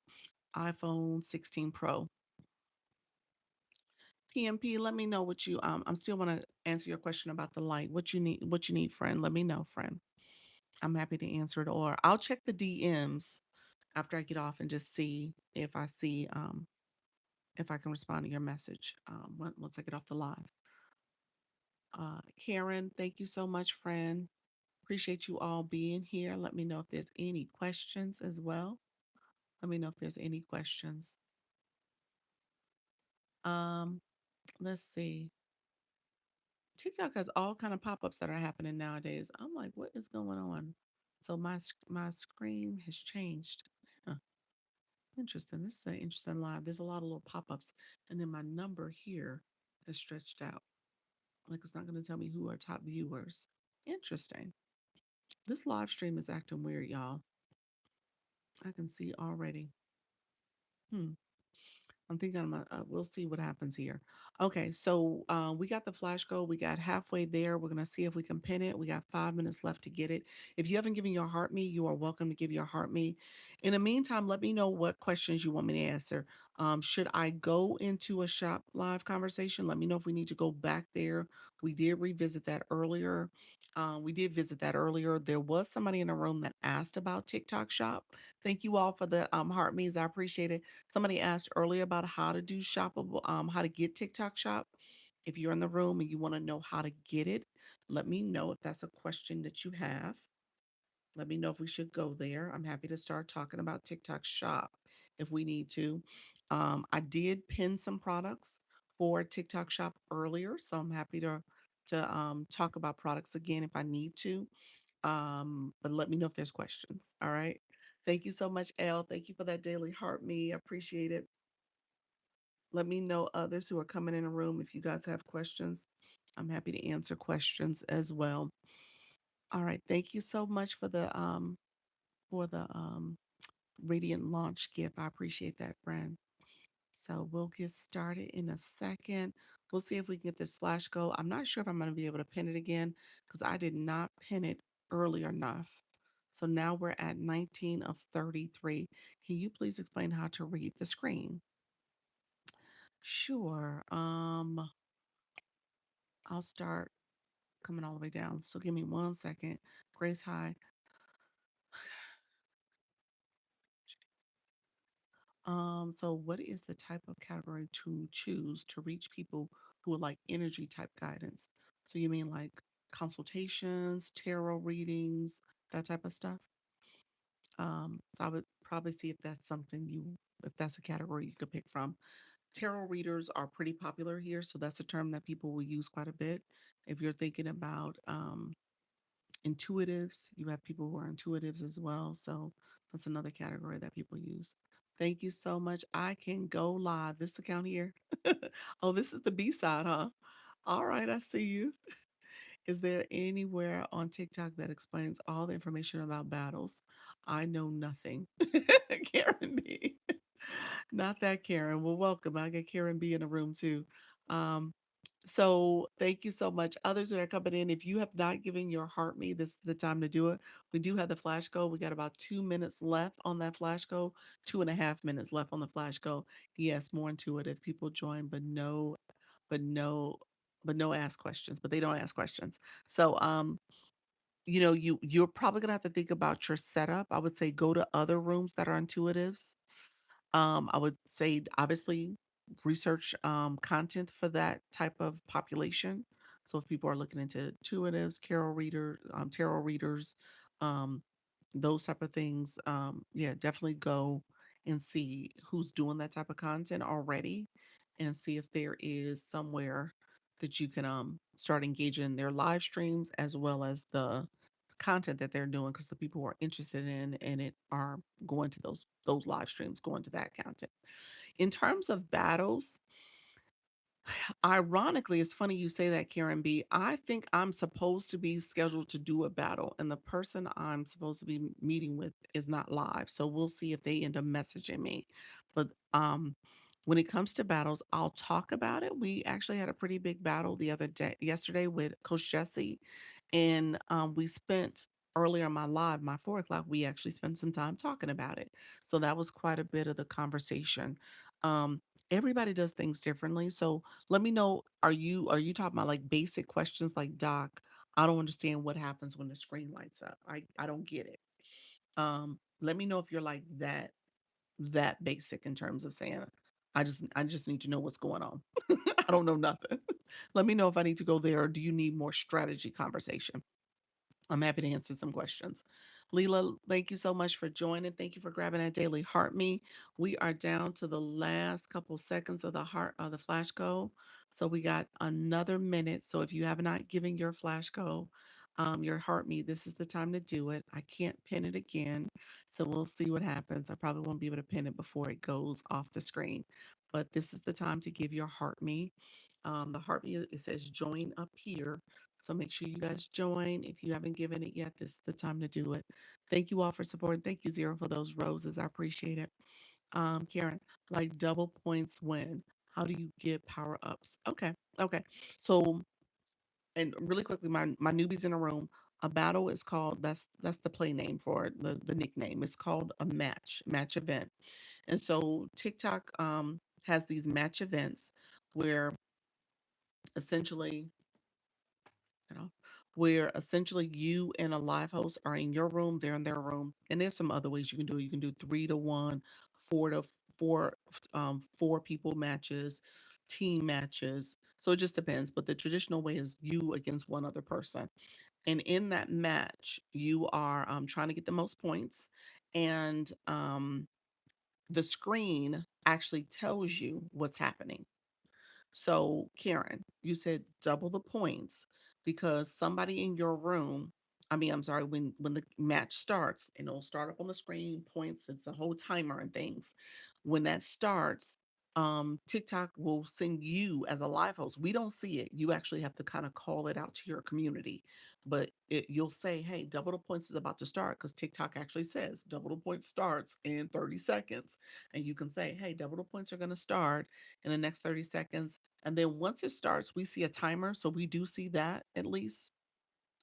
[SPEAKER 1] iPhone 16 Pro. PMP, let me know what you, I'm still want to answer your question about the light. What you need, friend. Let me know, friend. I'm happy to answer it, or I'll check the DMs after I get off and just see if I see, if I can respond to your message, once I get off the live. Karen, thank you so much, friend. Appreciate you all being here. Let me know if there's any questions as well. Let me know if there's any questions. Um, let's see. TikTok has all kind of pop-ups that are happening nowadays. I'm like, what is going on? So my screen has changed. Huh, interesting. This is an interesting live. There's a lot of little pop-ups, and then my number here is stretched out. Like it's not going to tell me who are top viewers. Interesting. This live stream is acting weird, y'all. I can see already. Hmm. I'm thinking we'll see what happens here. Okay, so we got the flash goal. We got halfway there. We're gonna see if we can pin it. We got 5 minutes left to get it. If you haven't given your heart me, you are welcome to give your heart me. In the meantime, let me know what questions you want me to answer. Should I go into a shop live conversation? Let me know if we need to go back there. We did revisit that earlier. We did visit that earlier. There was somebody in the room that asked about TikTok shop. Thank you all for the heart me's. I appreciate it. Somebody asked earlier about how to do shoppable, how to get TikTok shop. If you're in the room and you want to know how to get it, let me know if that's a question that you have. Let me know if we should go there. I'm happy to start talking about TikTok shop if we need to. I did pin some products for TikTok shop earlier, so I'm happy to talk about products again if I need to. But let me know if there's questions. All right. Thank you so much, Elle. Thank you for that daily heart me. I appreciate it. Let me know others who are coming in the room if you guys have questions. I'm happy to answer questions as well. All right. Thank you so much for the radiant launch gift. I appreciate that, friend. So we'll get started in a second. We'll see if we can get this flash go. I'm not sure if I'm going to be able to pin it again because I did not pin it early enough. So now we're at 19 of 33. Can you please explain how to read the screen? Sure. I'll start coming all the way down. So give me 1 second. Grace, hi. So what is the type of category to choose to reach people who would like energy type guidance? So you mean like consultations, tarot readings, that type of stuff? So I would probably see if that's something if that's a category you could pick from. Tarot readers are pretty popular here, so that's a term that people will use quite a bit. If you're thinking about intuitives, you have people who are intuitives as well. So that's another category that people use. Thank you so much. I can go live. This account here. Oh, this is the B side, huh? All right, I see you. Is there anywhere on TikTok that explains all the information about battles? I know nothing. Karen B. Not that Karen. Well, welcome. I got Karen B in the room too. Um, so thank you so much. Others that are coming in, if you have not given your heart me, this is the time to do it. We do have the flash goal. We got about 2 minutes left on that flash goal, 2.5 minutes left on the flash goal. Yes, more intuitive people join, but no, but no ask questions, but they don't ask questions. So you're probably gonna have to think about your setup. I would say go to other rooms that are intuitives. I would say obviously research content for that type of population. So if people are looking into intuitives, tarot readers, um, those type of things, yeah, definitely go and see who's doing that type of content already, and see if there is somewhere that you can start engaging in their live streams as well as the content that they're doing, because the people who are interested in it are going to those live streams, going to that content. In terms of battles, ironically, it's funny you say that, Karen B. I think I'm supposed to be scheduled to do a battle, and the person I'm supposed to be meeting with is not live. So we'll see if they end up messaging me. But When it comes to battles, I'll talk about it. We actually had a pretty big battle the other day, yesterday with Coach Jesse, and we spent earlier in my live, my 4 o'clock. We actually spent some time talking about it, so that was quite a bit of the conversation. Um, Everybody does things differently, so let me know. Are you talking about like basic questions like Doc? I don't understand what happens when the screen lights up. I don't get it. Let me know if you're like that basic in terms of saying, I just need to know what's going on. I don't know nothing. Let me know if I need to go there or do you need more strategy conversation? I'm happy to answer some questions. Leela, thank you so much for joining. Thank you for grabbing that daily heart me. We are down to the last couple seconds of the heart of the flash go. So we got another minute. So if you have not given your flash go, your heart me, this is the time to do it. I can't pin it again. So we'll see what happens. I probably won't be able to pin it before it goes off the screen. But this is the time to give your heart me. The heart me, it says join up here, so make sure you guys join. If you haven't given it yet, this is the time to do it. Thank you all for supporting. Thank you, Zero, for those roses. I appreciate it. Karen, like double points win. How do you get power ups? Okay, okay. So, and really quickly, my newbies in the room. A battle is called, that's the play name for it, the nickname. It's called a match event. And so TikTok has these match events where essentially, you know, where essentially you and a live host are in your room, they're in their room, and there's some other ways you can do it. You can do 3 to 1, 4 to 4, 4 people matches, team matches. So it just depends. But the traditional way is you against one other person, and in that match, you are trying to get the most points, and the screen actually tells you what's happening. So, Karen, you said double the points because somebody in your room, I mean, I'm sorry, when the match starts, and it'll start up on the screen, points, it's a whole timer and things. When that starts, TikTok will send you as a live host. We don't see it. You actually have to kind of call it out to your community. But you'll say, hey, double the points is about to start because TikTok actually says double the points starts in 30 seconds. And you can say, hey, double the points are going to start in the next 30 seconds. And then once it starts, we see a timer. So we do see that at least.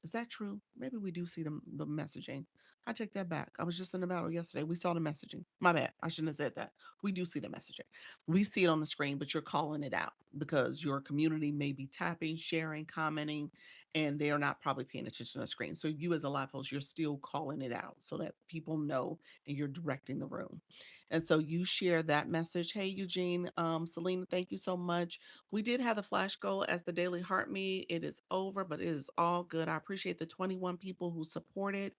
[SPEAKER 1] Is that true? Maybe we do see the messaging. I take that back. I was just in the battle yesterday. We saw the messaging. My bad. I shouldn't have said that. We do see the messaging. We see it on the screen, but you're calling it out because your community may be tapping, sharing, commenting, and they are not probably paying attention to the screen. So you as a live host, you're still calling it out so that people know and you're directing the room. And so you share that message. Hey, Eugene, Selena, thank you so much. We did have the flash goal as the daily heart me. It is over, but it is all good. I appreciate the 21 people who supported.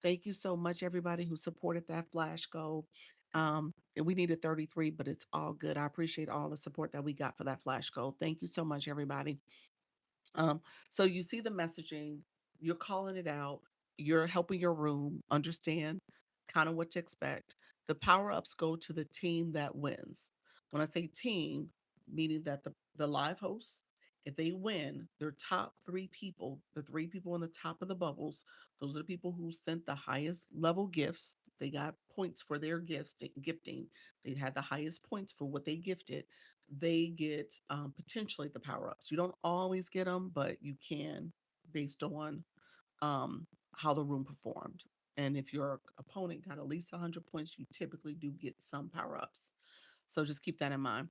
[SPEAKER 1] Thank you so much, everybody who supported that flash goal. And we needed 33, but it's all good. I appreciate all the support that we got for that flash goal. Thank you so much, everybody. Um, so you see the messaging, you're calling it out, you're helping your room understand kind of what to expect. The power ups go to the team that wins. When I say team, meaning that the live hosts, if they win, their top 3 people, the 3 people on the top of the bubbles, those are the people who sent the highest level gifts. They got points for their gifts, gifting. They had the highest points for what they gifted. They get potentially the power ups. You don't always get them, but you can based on how the room performed. And if your opponent got at least 100 points, you typically do get some power ups. So just keep that in mind.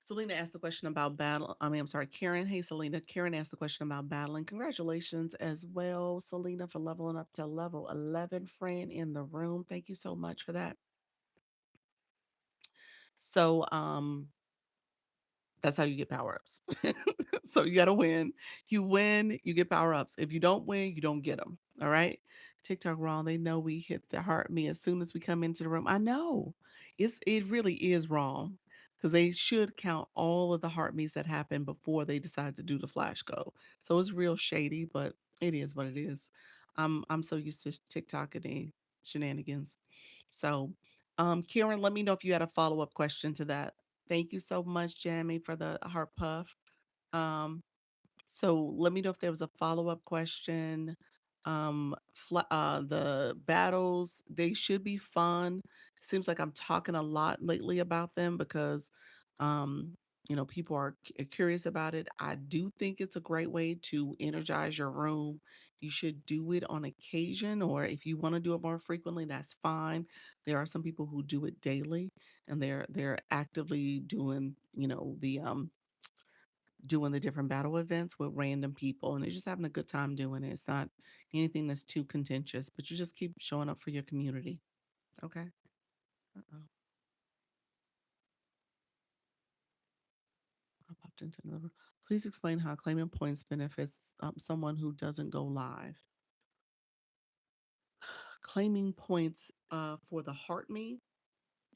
[SPEAKER 1] Selena asked the question about battle. I mean, I'm sorry, Karen. Hey, Selena. Karen asked the question about battling. Congratulations as well, Selena, for leveling up to level 11. Friend in the room. Thank you so much for that. So, that's how you get power ups. So you got to win. You win, you get power ups. If you don't win, you don't get them. All right. TikTok wrong. They know we hit the heart me as soon as we come into the room. I know it really is wrong because they should count all of the heart me's that happen before they decide to do the flash go. So it's real shady, but it is what it is. I'm so used to TikTok and the shenanigans. So, Karen, let me know if you had a follow up question to that. Thank you so much, Jamie, for the heart puff. Um, so let me know if there was a follow-up question. The battles, they should be fun. Seems like I'm talking a lot lately about them because Um, people are curious about it. I do think it's a great way to energize your room. You should do it on occasion, or if you want to do it more frequently, that's fine. There are some people who do it daily, and they're actively doing, doing the different battle events with random people, and they're just having a good time doing it. It's not anything that's too contentious, but you just keep showing up for your community. Okay. Uh-oh. I popped into another. Please explain how claiming points benefits someone who doesn't go live. Claiming points for the heart me.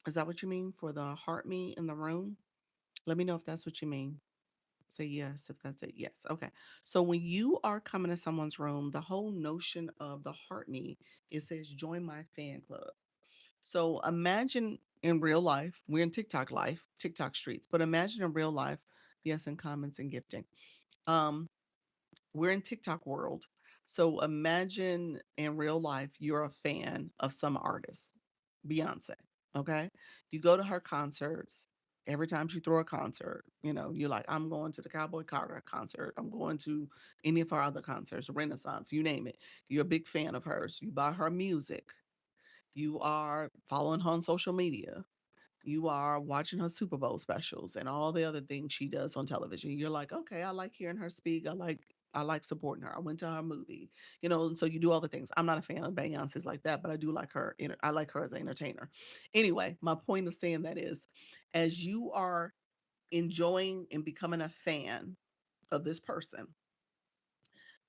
[SPEAKER 1] Is that what you mean? For the heart me in the room? Let me know if that's what you mean. Say yes if that's it. Yes. Okay. So when you are coming to someone's room, the whole notion of the heart me, it says join my fan club. So imagine in real life, we're in TikTok life, TikTok streets, but imagine in real life, yes, in comments and gifting. Um, we're in TikTok world. So imagine in real life, you're a fan of some artist, Beyonce. Okay. You go to her concerts. Every time she throw a concert, you're like, I'm going to the Cowboy Carter concert. I'm going to any of her other concerts, Renaissance, you name it. You're a big fan of hers. You buy her music. You are following her on social media. You are watching her Super Bowl specials and all the other things she does on television. You're like, okay, I like hearing her speak. I like supporting her. I went to her movie, and so you do all the things. I'm not a fan of Beyonce's like that, but I do like her. I like her as an entertainer. Anyway, my point of saying that is, as you are enjoying and becoming a fan of this person,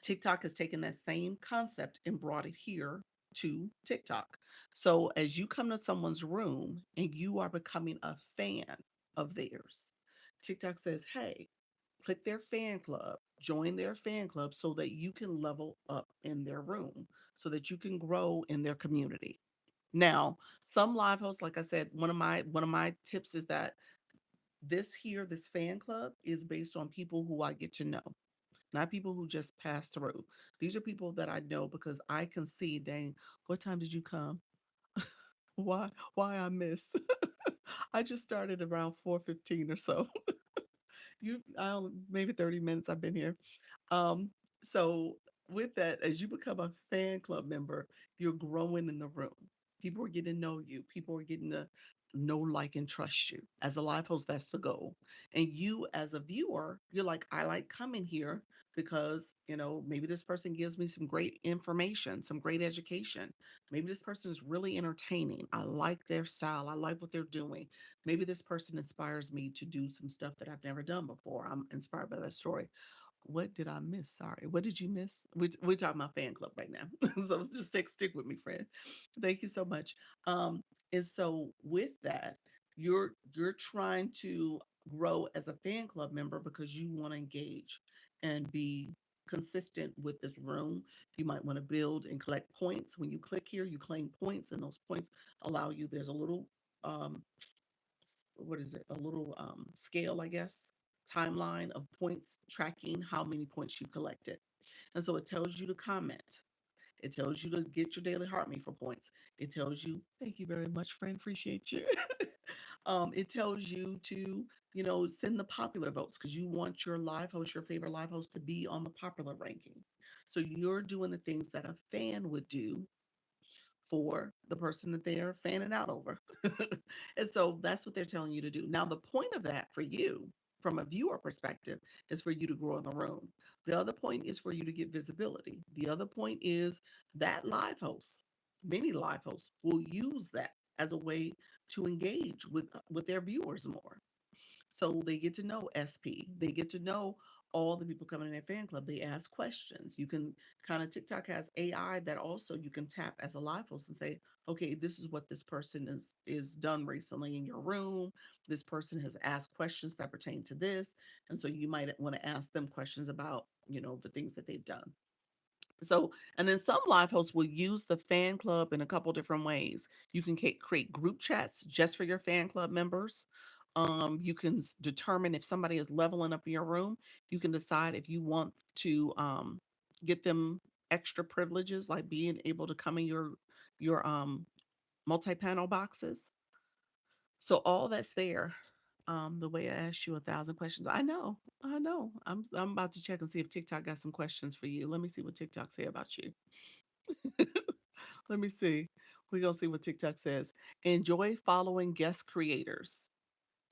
[SPEAKER 1] TikTok has taken that same concept and brought it here to TikTok. So as you come to someone's room and you are becoming a fan of theirs, TikTok says, hey, click their fan club, join their fan club so that you can level up in their room, so that you can grow in their community. Now, some live hosts, like I said, one of my tips is that this fan club is based on people who I get to know, not people who just pass through. These are people that I know because I can see, dang, what time did you come? Why I miss? I just started around 4:15 or so. I don't, maybe 30 minutes I've been here. Um, so with that, as you become a fan club member, you're growing in the room. People are getting to know you. People are getting to know, like, and trust you. As a live host, that's the goal. And you, as a viewer, you're like, I like coming here because, maybe this person gives me some great information, some great education. Maybe this person is really entertaining. I like their style. I like what they're doing. Maybe this person inspires me to do some stuff that I've never done before. I'm inspired by that story. What did I miss? Sorry. What did you miss? We're talking about fan club right now. So just stick with me, friend. Thank you so much. Um, and so with that, you're trying to grow as a fan club member because you want to engage and be consistent with this room. You might want to build and collect points. When you click here, you claim points, and those points allow you, there's a little um what is it? A little scale, I guess, timeline of points tracking how many points you collected. And so it tells you to comment. It tells you to get your daily heart rate for points. It tells you, thank you very much, friend, appreciate you. It tells you to, send the popular votes because you want your live host, your favorite live host, to be on the popular ranking. So you're doing the things that a fan would do for the person that they're fanning out over. And so that's what they're telling you to do. Now, the point of that for you, from a viewer perspective, is for you to grow in the room. The other point is for you to get visibility. The other point is that live hosts, many live hosts, will use that as a way to engage with their viewers more. So they get to know SP. They get to know all the people coming in their fan club. They ask questions. You can kind of, TikTok has AI that also you can tap as a live host and say, okay, this is what this person is done recently in your room. This person has asked questions that pertain to this. And so you might want to ask them questions about, the things that they've done. So, and then some live hosts will use the fan club in a couple different ways. You can create group chats just for your fan club members. You can determine if somebody is leveling up in your room. You can decide if you want to get them extra privileges, like being able to come in your multi-panel boxes. So all that's there. The way I asked you 1,000 questions. I know. I know. I'm about to check and see if TikTok got some questions for you. Let me see what TikTok say about you. Let me see. We're gonna see what TikTok says. Enjoy following guest creators.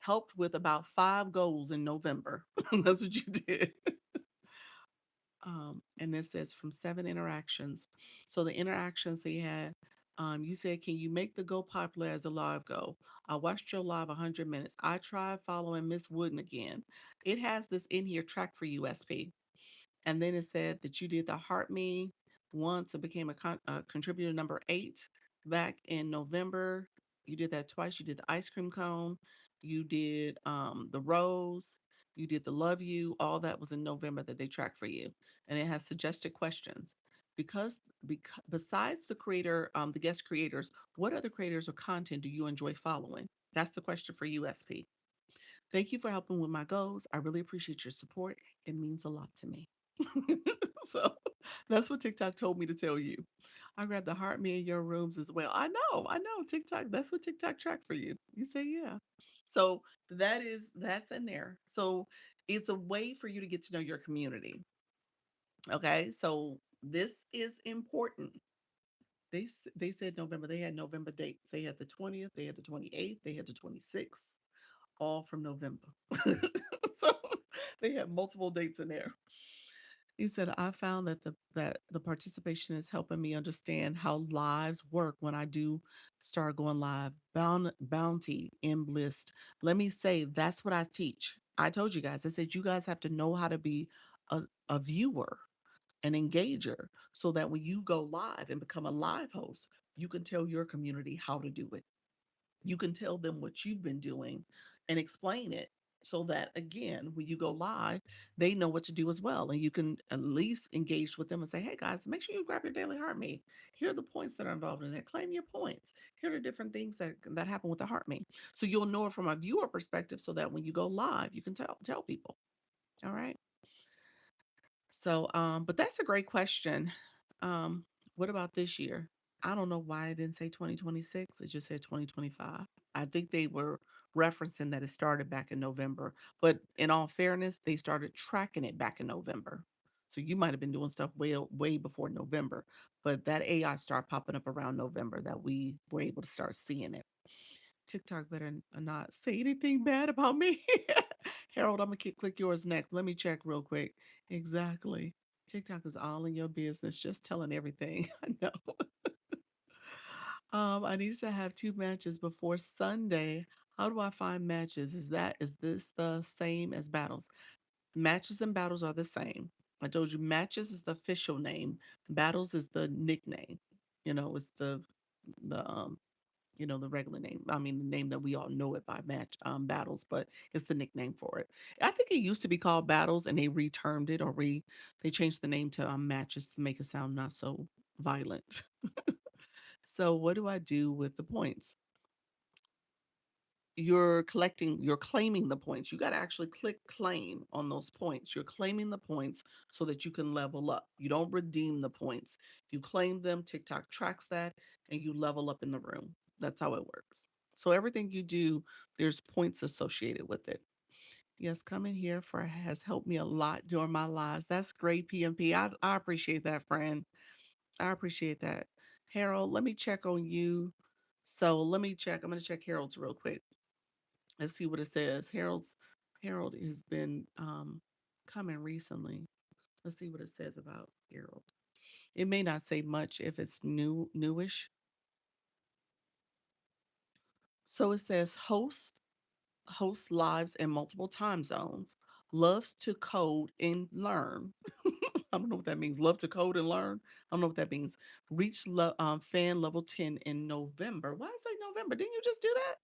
[SPEAKER 1] Helped with about 5 goals in November. That's what you did. And it says from 7 interactions. So the interactions they had, you said, can you make the go popular as a live go? I watched your live 100 minutes. I tried following Miss Wooden again. It has this in here track for you, SP. And then it said that you did the Heart Me once and became a contributor number 8 back in November. You did that twice. You did the ice cream cone. You did the rose. You did the love you. All that was in November that they tracked for you. And it has suggested questions. Because besides the creator, the guest creators, what other creators or content do you enjoy following? That's the question for USP. Thank you for helping with my goals. I really appreciate your support. It means a lot to me. So that's what TikTok told me to tell you. I grabbed the heart me in your rooms as well. I know TikTok. That's what TikTok tracked for you. You say yeah. So that's in there. So it's a way for you to get to know your community. Okay, so this is important. They said November. They had November dates. They had the 20th. They had the 28th. They had the 26th. All from November. So they had multiple dates in there. He said, I found that the participation is helping me understand how lives work when I do start going live. Bounty in bliss. Let me say that's what I teach. I told you guys, I said you guys have to know how to be a, a viewer, an engager, so that when you go live and become a live host, you can tell your community how to do it. You can tell them what you've been doing and explain it so that again when you go live they know what to do as well, and you can at least engage with them and say, hey guys, make sure you grab your daily heart me. Here are the points that are involved in it. Claim your points. Here are different things that happen with the heart me, so you'll know it from a viewer perspective so that when you go live you can tell people. All right. So, but that's a great question. What about this year? I don't know why it didn't say 2026. It just said 2025. I think they were referencing that it started back in November, but in all fairness, they started tracking it back in November. So you might have been doing stuff way before November, but that AI started popping up around November that we were able to start seeing it. TikTok better not say anything bad about me. Harold, I'm gonna click yours next. Let me check real quick. Exactly. TikTok is all in your business, just telling everything. I know. I need to have 2 matches before Sunday. How do I find matches? Is this the same as battles? Matches and battles are the same. I told you matches is the official name. Battles is the nickname. It's the the regular name. I mean, the name that we all know it by match battles, but it's the nickname for it. I think it used to be called battles, and they retermed it or they changed the name to matches to make it sound not so violent. So, what do I do with the points? You're claiming the points. You got to actually click claim on those points. You're claiming the points so that you can level up. You don't redeem the points. You claim them, TikTok tracks that, and you level up in the room. That's how it works. So everything you do, there's points associated with it. Yes, coming here for has helped me a lot during my lives. That's great, PMP. I appreciate that, friend. I appreciate that. Harold, let me check on you. So let me check. I'm going to check Harold's real quick. Let's see what it says. Harold has been coming recently. Let's see what it says about Harold. It may not say much if it's newish. So it says hosts lives in multiple time zones, loves to code and learn. I don't know what that means. Love to code and learn. I don't know what that means. Reach fan level 10 in November. Why is it November? Didn't you just do that?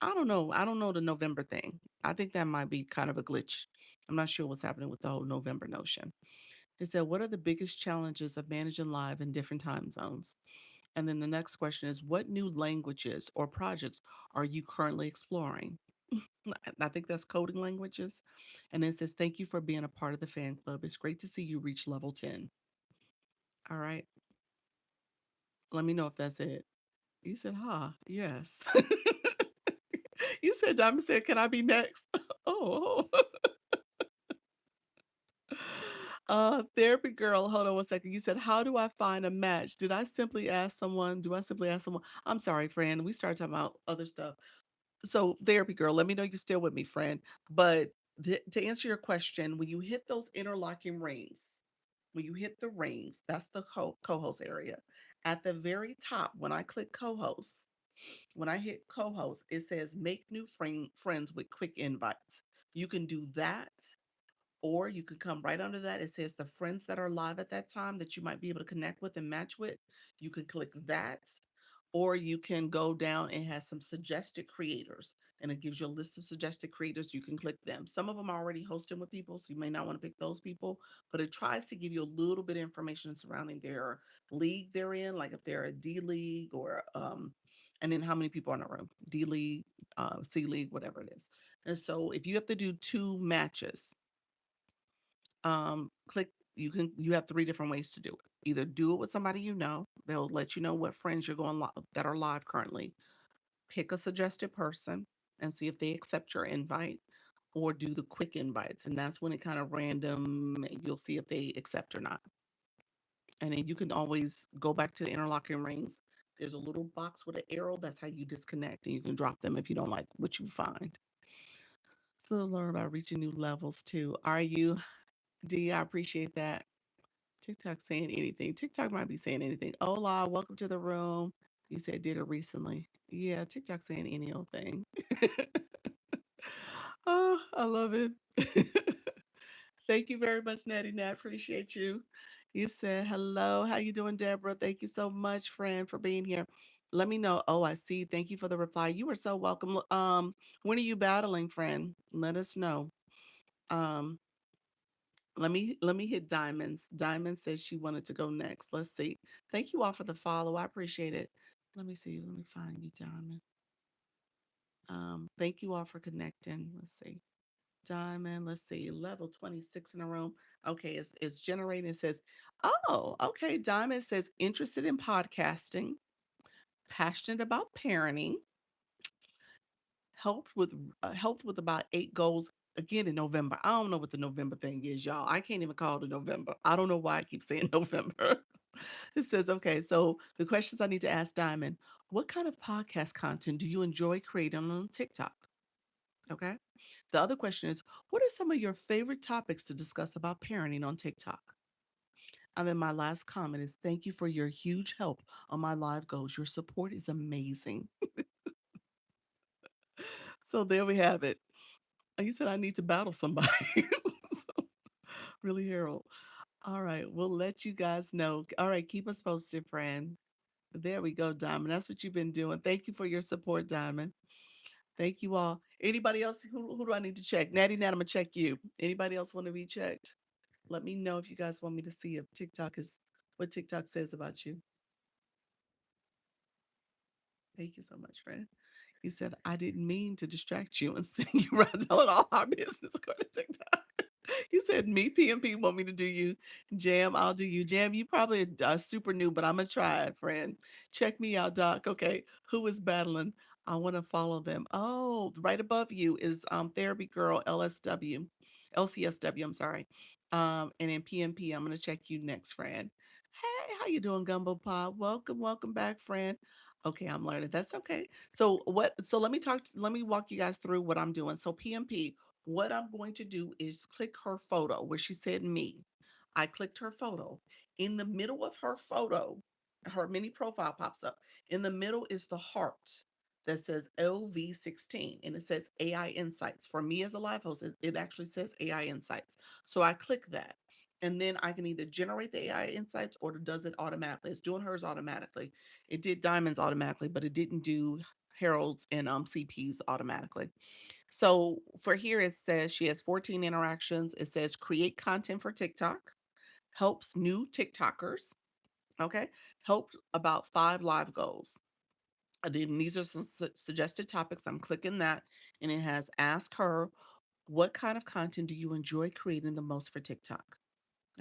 [SPEAKER 1] I don't know. I don't know the November thing. I think that might be kind of a glitch. I'm not sure what's happening with the whole November notion. It said, what are the biggest challenges of managing live in different time zones? And then the next question is, what new languages or projects are you currently exploring? I think that's coding languages. And then it says, thank you for being a part of the fan club. It's great to see you reach level 10. All right. Let me know if that's it. You said, huh? Yes. You said Diamond said, "Can I be next?" Oh. Therapy girl, hold on one second. You said, "How do I find a match?" Did I simply ask someone? Do I simply ask someone? I'm sorry, friend. We started talking about other stuff. So, therapy girl, let me know you're still with me, friend. But to answer your question, when you hit those interlocking rings, when you hit the rings, that's the co-host area. At the very top, when I click co-host, when I hit co-host, it says make new friends with quick invites. You can do that, or you could come right under that. It says the friends that are live at that time that you might be able to connect with and match with. You can click that, or you can go down and has some suggested creators, and it gives you a list of suggested creators. You can click them. Some of them are already hosting with people, so you may not want to pick those people, but it tries to give you a little bit of information surrounding their league they're in, like if they're a D league or and then how many people are in a room, D league, C league, whatever it is. And so if you have to do two matches, click, you have three different ways to do it. Either do it with somebody you know, they'll let you know what friends you're going that are live currently. Pick a suggested person and see if they accept your invite, or do the quick invites, and that's when it kind of random, you'll see if they accept or not. And then you can always go back to the interlocking rings. There's a little box with an arrow. That's how you disconnect, and you can drop them if you don't like what you find. So learn about reaching new levels too. Are you, D? I appreciate that. TikTok saying anything. TikTok might be saying anything. Hola, welcome to the room. You said did it recently. Yeah, TikTok saying any old thing. Oh, I love it. Thank you very much, Natty Nat. Appreciate you. You said hello. How you doing, Deborah? Thank you so much, friend, for being here. Let me know. Oh, I see. Thank you for the reply. You were so welcome. When are you battling, friend? Let us know. Um, let me hit Diamonds. Diamond says she wanted to go next. Let's see. Thank you all for the follow. I appreciate it. Let me see. Let me find you, Diamond. Thank you all for connecting. Let's see. Diamond, let's see, level 26 in a room. Okay, it's generating. It says, oh, okay. Diamond says interested in podcasting, passionate about parenting, helped with helped with about 8 goals again in November. I don't know what the November thing is, y'all. I can't even call it November. I don't know why I keep saying November. It says, okay, so the questions I need to ask Diamond: what kind of podcast content do you enjoy creating on TikTok? Okay. The other question is, what are some of your favorite topics to discuss about parenting on TikTok? And then my last comment is, thank you for your huge help on my live goals. Your support is amazing. So there we have it. You said I need to battle somebody. So, really, Harold. All right, we'll let you guys know. All right, keep us posted, friend. There we go, Diamond. That's what you've been doing. Thank you for your support, Diamond. Thank you all. Anybody else? Who do I need to check? Natty Nat, I'm gonna check you. Anybody else want to be checked? Let me know if you guys want me to see if TikTok is what TikTok says about you. Thank you so much, friend. He said, I didn't mean to distract you and send you around telling all our business. Go to TikTok. You said me, PMP, want me to do you. Jam, I'll do you. Jam, you probably are super new, but I'm going to try it, friend. Check me out, Doc. Okay. Who is battling? I want to follow them. Oh, right above you is Therapy Girl LSW, LCSW, I'm sorry. And then PMP, I'm going to check you next, friend. Hey, how you doing, Gumbo Pop? Welcome, welcome back, friend. Okay, I'm learning. That's okay. So let me walk you guys through what I'm doing. So PMP, what I'm going to do is click her photo where she said me. I clicked her photo. In the middle of her photo, her mini profile pops up. In the middle is the heart that says LV16 and it says AI Insights. For me as a live host, it actually says AI Insights. So I click that. And then I can either generate the AI insights or it does it automatically. It's doing hers automatically. It did Diamonds automatically, but it didn't do Harold's and CP's automatically. So for here, it says she has 14 interactions. It says create content for TikTok, helps new TikTokers. Okay. Helped about 5 live goals. And then these are some suggested topics. I'm clicking that and it has ask her, what kind of content do you enjoy creating the most for TikTok?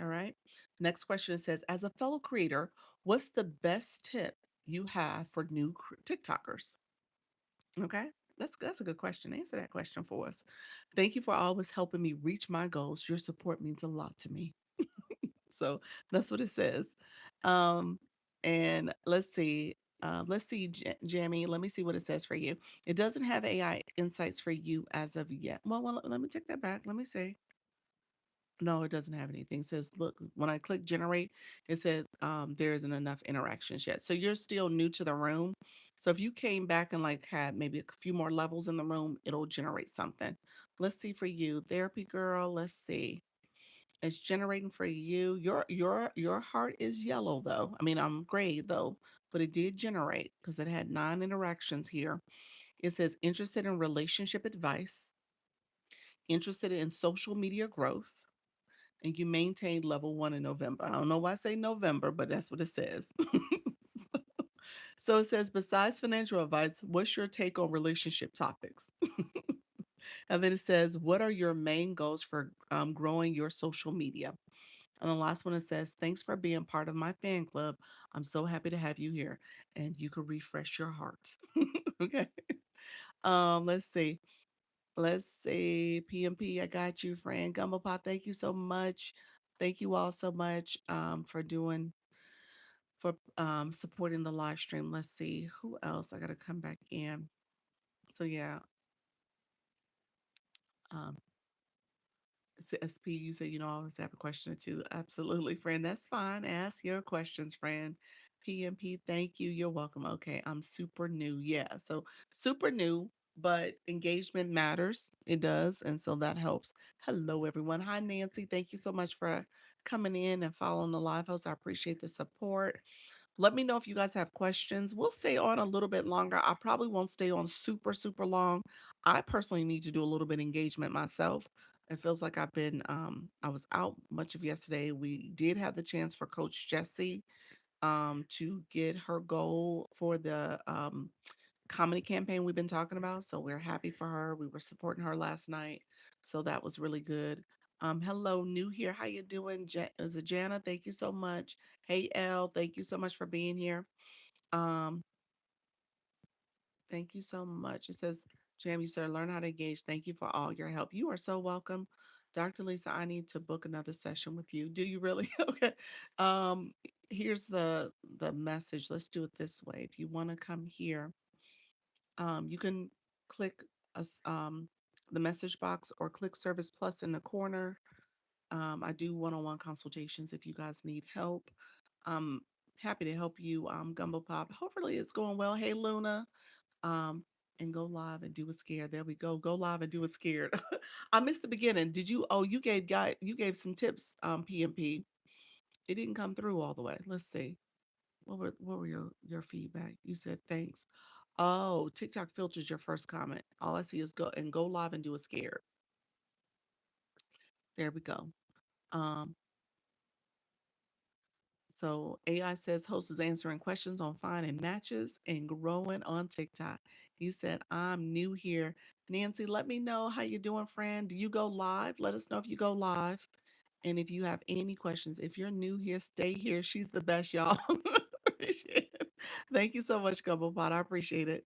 [SPEAKER 1] All right. Next question says, as a fellow creator, what's the best tip you have for new TikTokers? Okay. That's a good question. Answer that question for us. Thank you for always helping me reach my goals. Your support means a lot to me. So that's what it says. Um, and let's see, Jamie. Let me see what it says for you. It doesn't have AI insights for you as of yet. Well, let me take that back. Let me see. No, it doesn't have anything. It says, look, when I click generate, it said there isn't enough interactions yet. So you're still new to the room. So if you came back and like had maybe a few more levels in the room, it'll generate something. Let's see for you, therapy girl. Let's see. It's generating for you. Your heart is yellow though. I mean, I'm gray though, but it did generate because it had 9 interactions here. It says interested in relationship advice, interested in social media growth, and you maintained level 1 in November. I don't know why I say November, but that's what it says. So it says, besides financial advice, what's your take on relationship topics? And then it says, what are your main goals for growing your social media? And the last one, it says, thanks for being part of my fan club. I'm so happy to have you here. And you can refresh your heart. Okay. Let's see. Let's see. PMP, I got you, friend. Gumbo Pop, thank you so much. Thank you all so much for supporting the live stream. Let's see who else. I gotta come back in. So yeah, um, SP, you said you know I always have a question or two. Absolutely, friend. That's fine. Ask your questions, friend. PMP, thank you. You're welcome. Okay, I'm super new. Yeah, so super new, but engagement matters. It does, and so that helps. Hello, everyone. Hi, Nancy. Thank you so much for coming in and following the live host. I appreciate the support. Let me know if you guys have questions. We'll stay on a little bit longer. I probably won't stay on super, super long. I personally need to do a little bit of engagement myself. It feels like I was out much of yesterday. We did have the chance for Coach Jessie to get her goal for the comedy campaign we've been talking about. So we're happy for her. We were supporting her last night. So that was really good. Hello, new here. How you doing? Is it Jana? Thank you so much. Hey, Elle. Thank you so much for being here. Um, Thank you so much. It says, Jam, you said, learn how to engage. Thank you for all your help. You are so welcome. Dr. Lisa, I need to book another session with you. Do you really? Okay. Um, Here's the message. Let's do it this way. If you want to come here, you can click the message box or click Service Plus in the corner. I do one-on-one consultations if you guys need help. I'm happy to help you, Gumbo Pop. Hopefully it's going well. Hey, Luna. Um, and go live and do it scared. There we go. Go live and do it scared. I missed the beginning. Did you? Oh, you gave some tips, PMP. It didn't come through all the way. Let's see. What were your feedback? You said thanks. Oh, TikTok filters your first comment. All I see is go live and do it scared. There we go. Um, So AI says host is answering questions on finding matches and growing on TikTok. He said, I'm new here. Nancy, let me know how you doing, friend. Do you go live? Let us know if you go live. And if you have any questions, if you're new here, stay here. She's the best, y'all. Appreciate it. Thank you so much, Gumbo Pot. I appreciate it.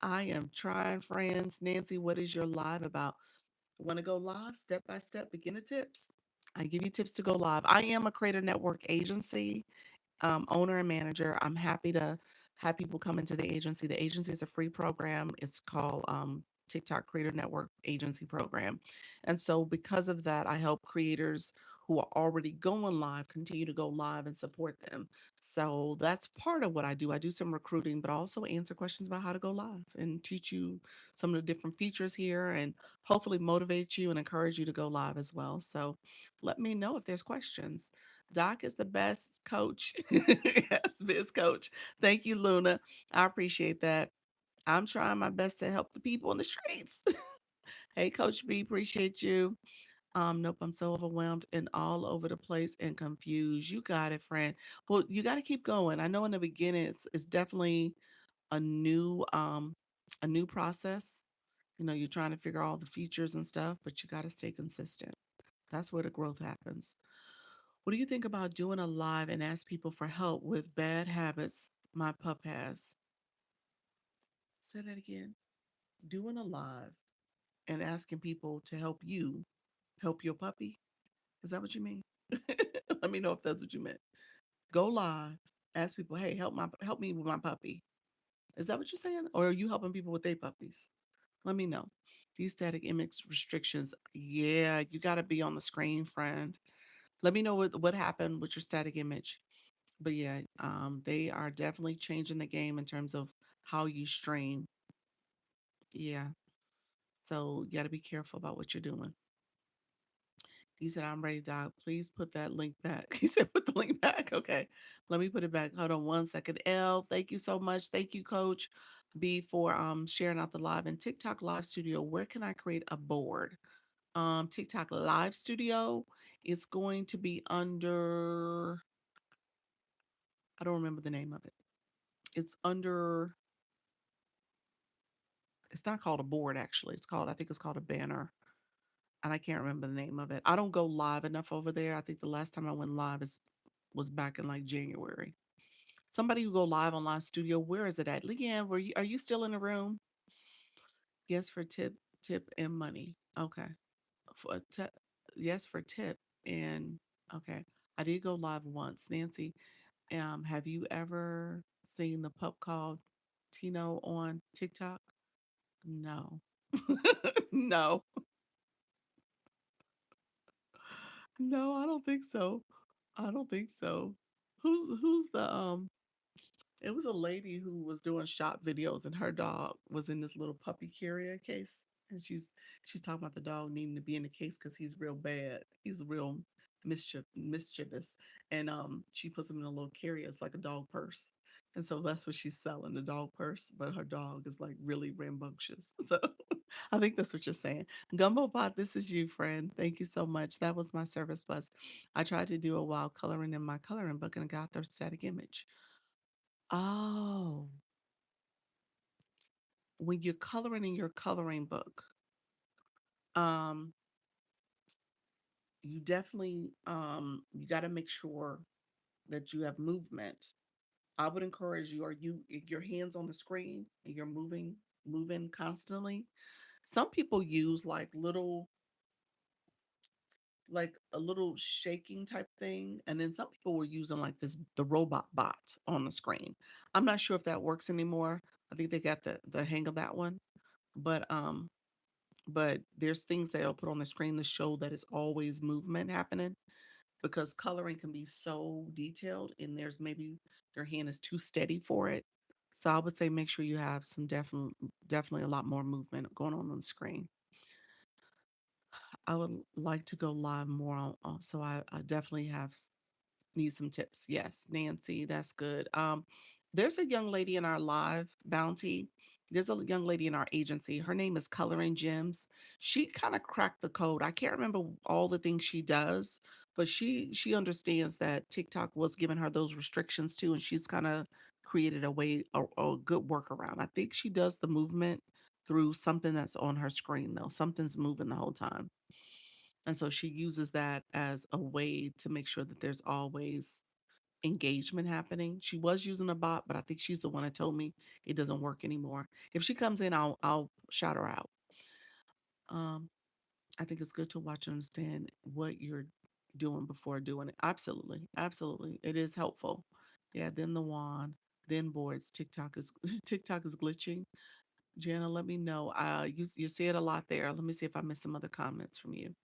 [SPEAKER 1] I am trying, friends. Nancy, what is your live about? Want to go live step by step beginner tips? I give you tips to go live. I am a creator network agency owner and manager. I'm happy to have people come into the agency. The agency is a free program. It's called TikTok Creator Network Agency Program. And so, because of that, I help creators who are already going live continue to go live and support them. So, that's part of what I do. I do some recruiting, but I also answer questions about how to go live and teach you some of the different features here and hopefully motivate you and encourage you to go live as well. So, let me know if there's questions. Doc is the best coach. Yes, biz coach. Thank you, Luna. I appreciate that. I'm trying my best to help the people in the streets. Hey, Coach B, appreciate you. Nope, I'm so overwhelmed and all over the place and confused. You got it, friend. Well, you got to keep going. I know in the beginning it's definitely a a new process. You know, you're trying to figure all the features and stuff, but you got to stay consistent. That's where the growth happens. What do you think about doing a live and ask people for help with bad habits my pup has? Say that again. doing a live and asking people to help you help your puppy. Is that what you mean? Let me know if that's what you meant. Go live, ask people, hey, help me with my puppy. Is that what you're saying? Or are you helping people with their puppies? Let me know. These static image restrictions, yeah, you got to be on the screen, friend. Let me know what happened with your static image. But yeah, they are definitely changing the game in terms of how you stream. Yeah. So you got to be careful about what you're doing. He said, I'm ready, Doc. Please put that link back. He said, put the link back. Okay. Let me put it back. Hold on one second. L, thank you so much. Thank you, Coach B, for sharing out the live and TikTok Live Studio. Where can I create a board? TikTok Live Studio is going to be under, I don't remember the name of it. It's under, it's not called a board actually. I think it's called a banner. And I can't remember the name of it. I don't go live enough over there. I think the last time I went live was back in like January. Somebody who go live on Live Studio, where is it at? Leanne, are you still in the room? Yes for tip and money. Okay. For a tip, yes for tip and okay. I did go live once. Nancy, have you ever seen the pup called Tino on TikTok? No. No. No, I don't think so. I don't think so. Who's the it was a lady who was doing shop videos and her dog was in this little puppy carrier case. And she's talking about the dog needing to be in the case because he's real bad. He's real mischievous. And she puts him in a little carrier. It's like a dog purse. And so that's what she's selling, the dog purse, but her dog is like really rambunctious. So I think that's what you're saying. Gumbo Pot, this is you, friend. Thank you so much. That was my service plus. I tried to do a while coloring in my coloring book and got their static image. Oh, when you're coloring in your coloring book, um, you definitely you got to make sure that you have movement. I would encourage you, are you your hands on the screen and you're moving constantly. Some people use like a little shaking type thing, and then some people were using like the robot bot on the screen. I'm not sure if that works anymore. I think they got the hang of that one, but there's things they'll put on the screen to show that it's always movement happening because coloring can be so detailed and there's maybe your hand is too steady for it. So I would say make sure you have some definitely a lot more movement going on the screen. I would like to go live more so I definitely need some tips. Yes, Nancy, that's good. There's a young lady in our live bounty. There's a young lady in our agency. Her name is Coloring Gems. She kind of cracked the code. I can't remember all the things she does, but she understands that TikTok was giving her those restrictions too, and she's kind of created a good workaround. I think she does the movement through something that's on her screen though. Something's moving the whole time. And so she uses that as a way to make sure that there's always engagement happening. She was using a bot, but I think she's the one that told me it doesn't work anymore. If she comes in, I'll shout her out. Um, I think it's good to watch and understand what you're doing before doing it. Absolutely, absolutely, it is helpful. Yeah. Then the wand, then boards. TikTok is TikTok is glitching. Jana, let me know. You see it a lot there. Let me see if I missed some other comments from you.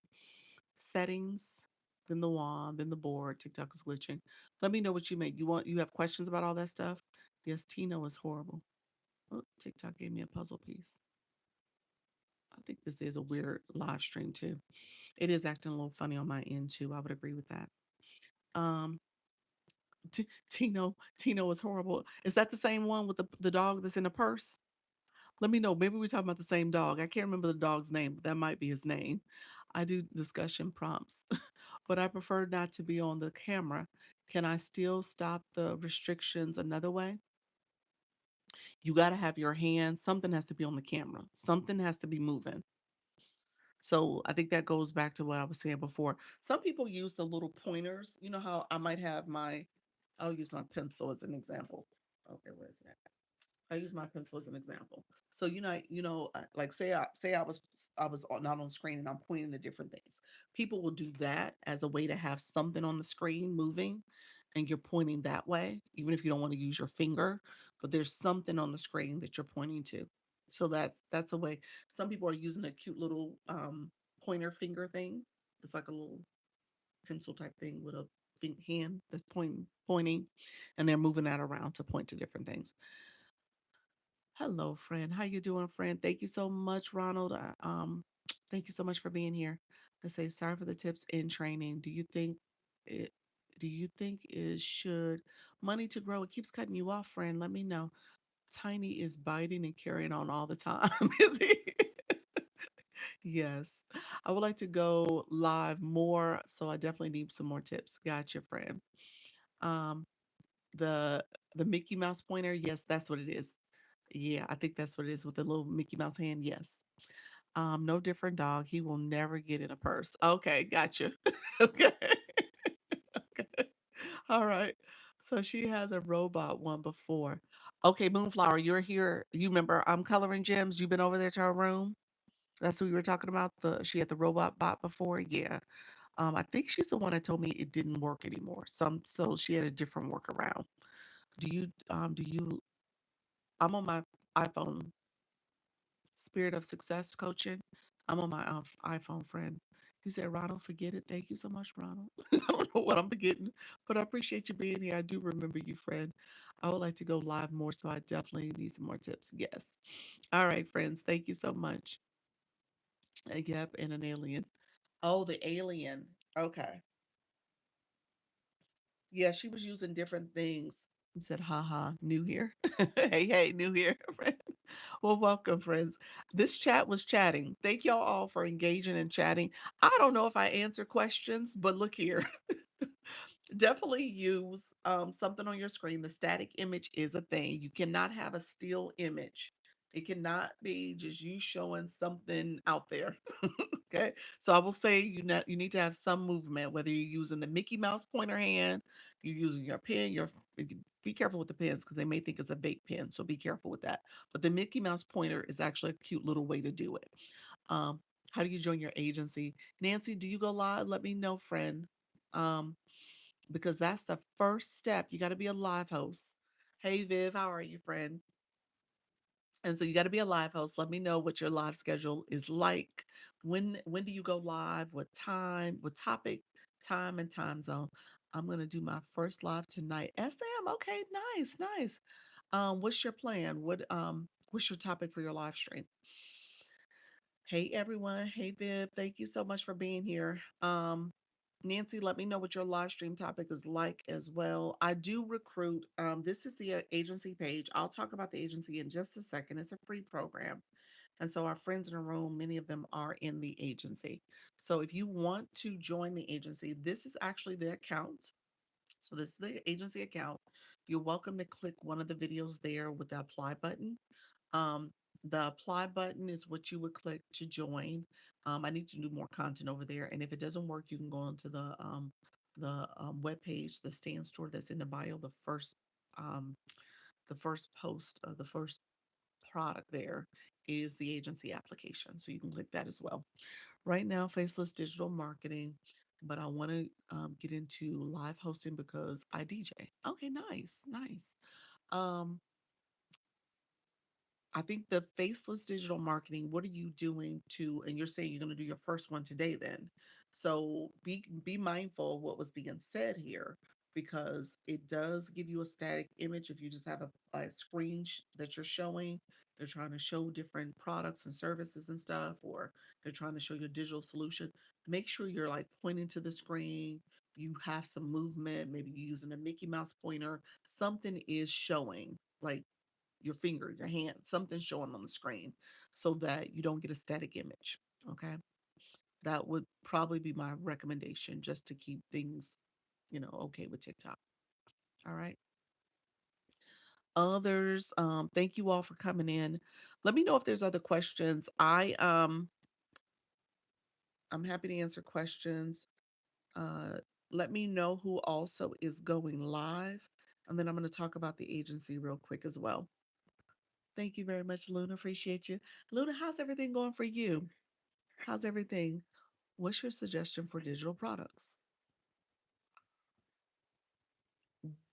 [SPEAKER 1] Settings, then the wand, then the board. TikTok is glitching. Let me know what you make. You have questions about all that stuff? Yes, Tino is horrible. Oh, TikTok gave me a puzzle piece. I think this is a weird live stream too. It is acting a little funny on my end too. I would agree with that. Um, Tino is horrible. Is that the same one with the dog that's in the purse? Let me know. Maybe we're talking about the same dog. I can't remember the dog's name, but that might be his name. I do discussion prompts, but I prefer not to be on the camera. Can I still stop the restrictions another way? You got to have your hand, something has to be on the camera, something has to be moving. So I think that goes back to what I was saying before. Some people use the little pointers. You know how I might have I'll use my pencil as an example. Okay, where is that? I use my pencil as an example. So like say I was not on screen and I'm pointing to different things. People will do that as a way to have something on the screen moving, and you're pointing that way, even if you don't want to use your finger. But there's something on the screen that you're pointing to. So that's a way. Some people are using a cute little pointer finger thing. It's like a little pencil type thing with a hand that's pointing, and they're moving that around to point to different things. Hello, friend. How you doing, friend? Thank you so much, Ronald. Thank you so much for being here. I say sorry for the tips in training. It? Do you think it should money to grow? It keeps cutting you off, friend. Let me know. Tiny is biting and carrying on all the time. Is he? Yes. I would like to go live more, so I definitely need some more tips. Gotcha, friend. Um, the the Mickey Mouse pointer, yes, that's what it is. Yeah, I think that's what it is with the little Mickey Mouse hand. Yes. No different dog. He will never get in a purse. Okay, gotcha. Okay. Okay. All right. So she has a robot one before. Okay, Moonflower, you're here. You remember I'm coloring gems. You've been over there to her room. That's who we were talking about. The She had the robot bot before. Yeah. I think she's the one that told me it didn't work anymore. So she had a different workaround. Do you I'm on my iPhone, Spirit of Success coaching. I'm on my iPhone, friend. He said, Ronald, forget it. Thank you so much, Ronald. I don't know what I'm forgetting, but I appreciate you being here. I do remember you, friend. I would like to go live more, so I definitely need some more tips. Yes. All right, friends. Thank you so much. Yep, and an alien. Oh, the alien. Okay. Yeah, she was using different things. He said, haha, new here. Hey, hey, new here, friend. Well, welcome, friends. This chat was chatting. Thank y'all all for engaging and chatting. I don't know if I answer questions, but look here. Definitely use something on your screen. The static image is a thing. You cannot have a still image. It cannot be just you showing something out there. Okay. So I will say you need to have some movement, whether you're using the Mickey Mouse pointer hand, you're using your pen, be careful with the pens because they may think it's a vape pen. So be careful with that. But the Mickey Mouse pointer is actually a cute little way to do it. Um, how do you join your agency? Nancy, do you go live? Let me know, friend. Um, because that's the first step. You got to be a live host. Hey Viv, how are you, friend? And so you got to be a live host. Let me know what your live schedule is like. When do you go live? What time? What topic? Time and time zone. I'm gonna do my first live tonight. SM. Okay, nice, nice. What's your plan? What's your topic for your live stream? Hey everyone. Hey Viv. Thank you so much for being here. Nancy, let me know what your live stream topic is like as well. I do recruit. This is the agency page. I'll talk about the agency in just a second. It's a free program. And so our friends in the room, many of them are in the agency. So if you want to join the agency, this is actually the account. So this is the agency account. You're welcome to click one of the videos there with the apply button. Um, the apply button is what you would click to join. I need to do more content over there, and if it doesn't work, you can go onto the web page, the stand store that's in the bio. Um, the first post, the first product there is the agency application, so you can click that as well. Right now, faceless digital marketing, but I want to get into live hosting because I DJ. Okay, nice, nice. Um, I think the faceless digital marketing, what are you doing to, and you're saying you're going to do your first one today then. So be mindful of what was being said here because it does give you a static image if you just have a screen that you're showing. They're trying to show different products and services and stuff, or they're trying to show you a digital solution. Make sure you're like pointing to the screen. You have some movement, maybe you're using a Mickey Mouse pointer. Something is showing, like your finger, your hand, something showing on the screen so that you don't get a static image. Okay. That would probably be my recommendation just to keep things, okay with TikTok. All right. Others, thank you all for coming in. Let me know if there's other questions. I'm happy to answer questions. Uh Let me know who also is going live. And then I'm going to talk about the agency real quick as well. Thank you very much, Luna. Appreciate you. Luna, how's everything going for you? How's everything? What's your suggestion for digital products?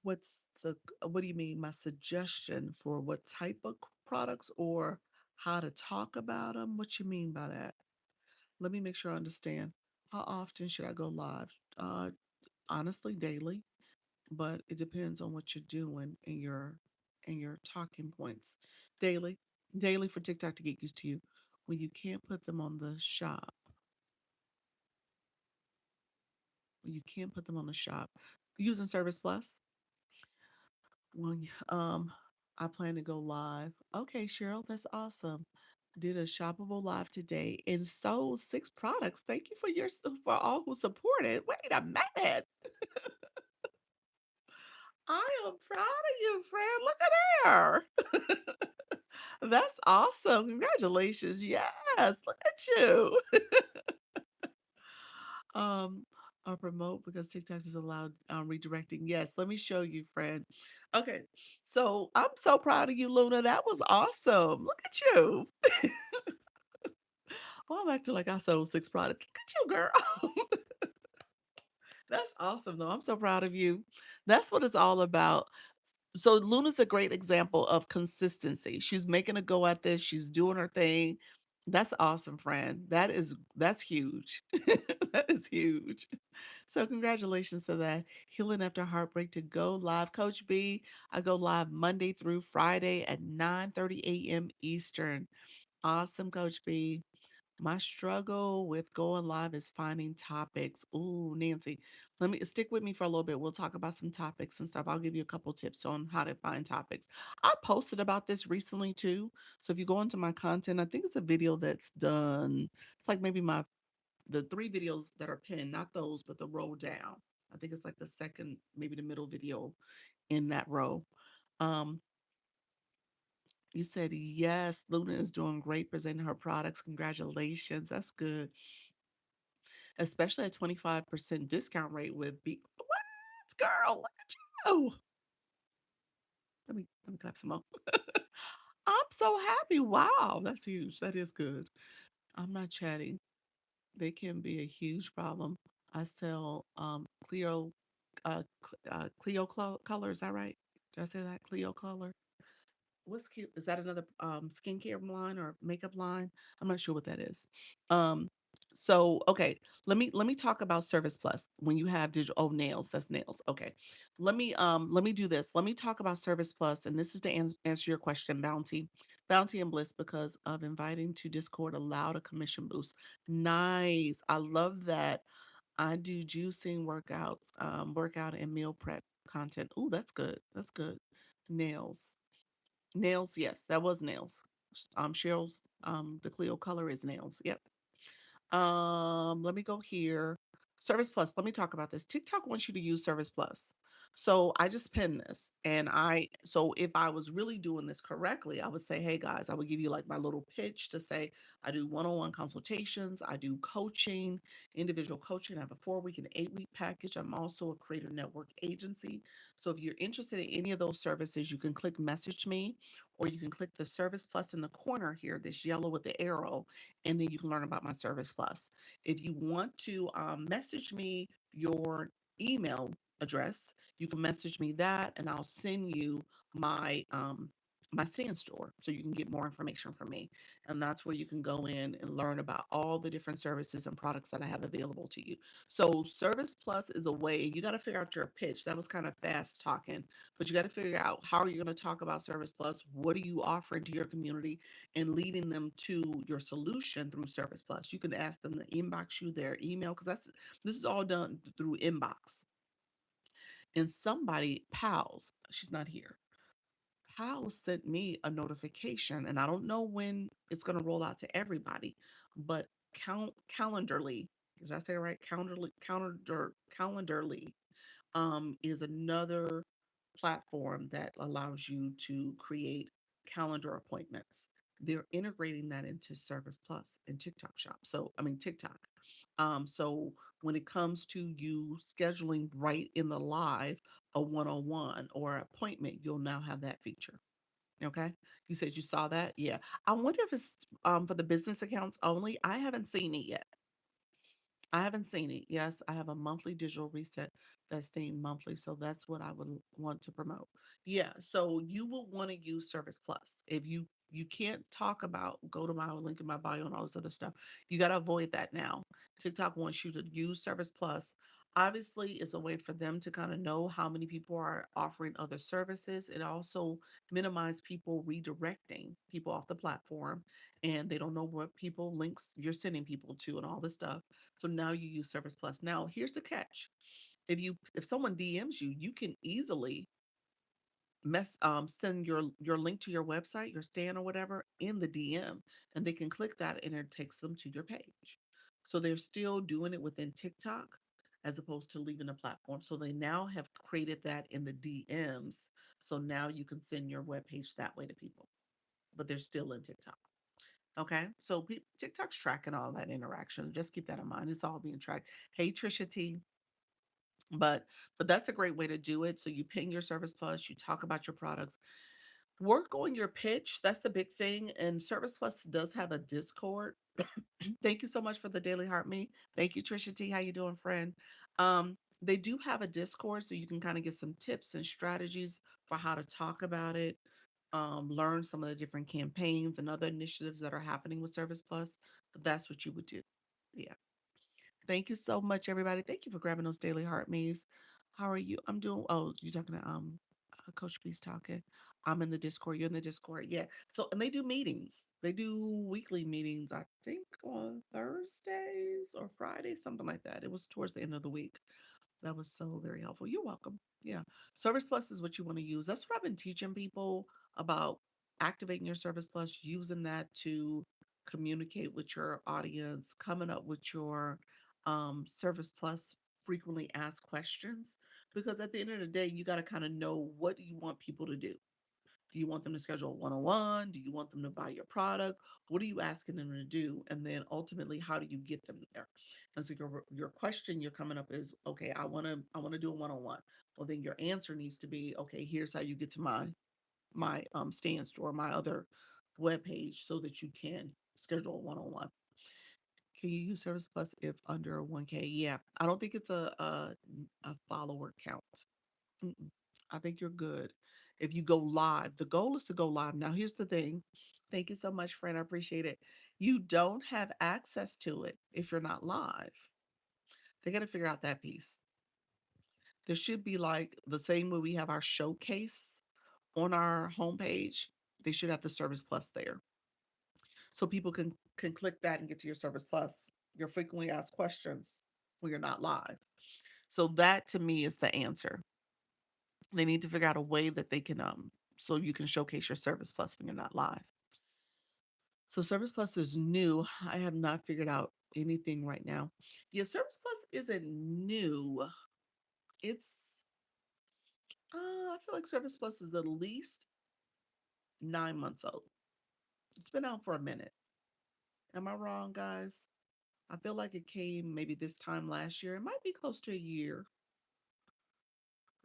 [SPEAKER 1] What's the what do you mean? My suggestion for what type of products or how to talk about them? What you mean by that? Let me make sure I understand. How often should I go live? Honestly, daily, but it depends on what you're doing and your talking points. Daily, daily for TikTok to get used to you. When you can't put them on the shop, when you can't put them on the shop, using Service Plus. When I plan to go live. Okay, Cheryl, that's awesome. Did a shoppable live today and sold 6 products. Thank you for for all who supported. Wait a minute. I am proud of you, friend. Look at there. That's awesome. Congratulations. Yes, look at you. Um, or promote because TikTok is allowed redirecting. Yes, let me show you, friend. Okay, so I'm so proud of you, Luna. That was awesome. Look at you. Well, I'm acting like I sold 6 products. Look at you, girl. That's awesome, though. I'm so proud of you. That's what it's all about. So Luna's a great example of consistency. She's making a go at this. She's doing her thing. That's awesome, friend. That's huge. That is huge. So congratulations to that. Healing After Heartbreak to go live. Coach B, I go live Monday through Friday at 9:30 a.m. Eastern. Awesome, Coach B. My struggle with going live is finding topics. Ooh, Nancy, let me stick with me for a little bit. We'll talk about some topics and stuff. I'll give you a couple tips on how to find topics. I posted about this recently too. So if you go into my content, I think it's a video that's done. It's like maybe the 3 videos that are pinned, not those, but the row down. I think it's like the second, maybe the middle video in that row. Um, you said yes, Luna is doing great presenting her products. Congratulations. That's good. Especially a 25% discount rate with what girl? Look at you. Let me clap some more. I'm so happy. Wow, that's huge. That is good. I'm not chatting. They can be a huge problem. I sell Clio color. Is that right? Did I say that? Clio color. What's cute? Is that another skincare line or makeup line? I'm not sure what that is. Um, so okay, let me talk about Service Plus. When you have digital nails, that's nails. Okay. Let me do this. Let me talk about Service Plus, and this is to answer your question, Bounty. Bounty and Bliss, because of inviting to Discord allowed a commission boost. Nice. I love that. I do juicing workouts, workout and meal prep content. Ooh, that's good. That's good. Nails. Nails, yes, that was nails. Cheryl's the Clio color is nails. Yep. Let me go here. Service Plus. Let me talk about this. TikTok wants you to use Service Plus. So I just pinned this. So if I was really doing this correctly, I would say, hey guys, I would give you like my little pitch to say, I do one-on-one consultations, I do coaching, individual coaching. I have a 4-week and 8-week package. I'm also a creator network agency. So if you're interested in any of those services, you can click message me, or you can click the Service Plus in the corner here, this yellow with the arrow, and then you can learn about my Service Plus. If you want to message me your email address, you can message me that, and I'll send you my stand store so you can get more information from me. And that's where you can go in and learn about all the different services and products that I have available to you. So Service Plus is a way you got to figure out your pitch. That was kind of fast talking, but you got to figure out how are you going to talk about Service Plus? What are you offering to your community? And leading them to your solution through Service Plus. You can ask them to inbox you their email because this is all done through inbox. And somebody, Pals, she's not here. Pals sent me a notification, and I don't know when it's going to roll out to everybody, but Calendarly, did I say it right? Calendarly is another platform that allows you to create calendar appointments. They're integrating that into Service Plus and TikTok Shop. So, I mean, TikTok. So when it comes to you scheduling right in the live a one-on-one or appointment, you'll now have that feature. Okay. You said you saw that? Yeah. I wonder if it's for the business accounts only. I haven't seen it yet. I haven't seen it. Yes, I have a monthly digital reset that's themed monthly. So that's what I would want to promote. Yeah. So you will want to use Service Plus. If you can't talk about go to my link in my bio and all this other stuff, you got to avoid that now. TikTok wants you to use Service Plus. Obviously, it's a way for them to kind of know how many people are offering other services. It also minimize people redirecting people off the platform, and they don't know what people links you're sending people to and all this stuff. So now you use Service Plus. Now here's the catch. If someone DMs you, you can easily send your link to your website, your stand or whatever in the DM, and they can click that and it takes them to your page. So they're still doing it within TikTok as opposed to leaving the platform. So they now have created that in the DMs. So now you can send your web page that way to people, but they're still in TikTok. Okay, so TikTok's tracking all that interaction. Just keep that in mind. It's all being tracked. Hey, Trisha T, but that's a great way to do it. So you ping your Service Plus, you talk about your products, work on your pitch. That's the big thing. And Service Plus does have a Discord. Thank you so much for the Daily Heart Me. Thank you, Trisha T. How you doing, friend? They do have a Discord, so you can kind of get some tips and strategies for how to talk about it. Learn some of the different campaigns and other initiatives that are happening with Service Plus. But that's what you would do. Yeah. Thank you so much, everybody. Thank you for grabbing those daily heart me's. How are you? I'm doing. Oh, you talking to Coach B's talking. I'm in the Discord. You're in the Discord. Yeah. So and they do meetings. They do weekly meetings. I think on Thursdays or Fridays, something like that. It was towards the end of the week. That was so very helpful. You're welcome. Yeah. Service Plus is what you want to use. That's what I've been teaching people about activating your Service Plus, using that to communicate with your audience, coming up with your Service Plus frequently asked questions. Because at the end of the day, you got to kind of know what do you want people to do. Do you want them to schedule a one-on-one? Do you want them to buy your product? What are you asking them to do? And then ultimately, how do you get them there? And so your question you're coming up is, okay, I want to do a one-on-one. Well, then your answer needs to be, okay, here's how you get to my stand store, my other web page, so that you can schedule a one-on-one. Can you use Service Plus if under 1K? Yeah, I don't think it's a follower count. Mm-mm. I think you're good. If you go live, the goal is to go live. Now, here's the thing. Thank you so much, friend. I appreciate it. You don't have access to it if you're not live. They got to figure out that piece. There should be like the same way we have our showcase on our homepage. They should have the Service Plus there, so people can click that and get to your Service Plus, your frequently asked questions when you're not live. So that to me is the answer. They need to figure out a way that they can so you can showcase your Service Plus when you're not live. So Service Plus is new. I have not figured out anything right now. Yeah, Service Plus isn't new. It's I feel like Service Plus is at least 9 months old. It's been out for a minute. Am I wrong, guys? I feel like it came maybe this time last year. It might be close to a year.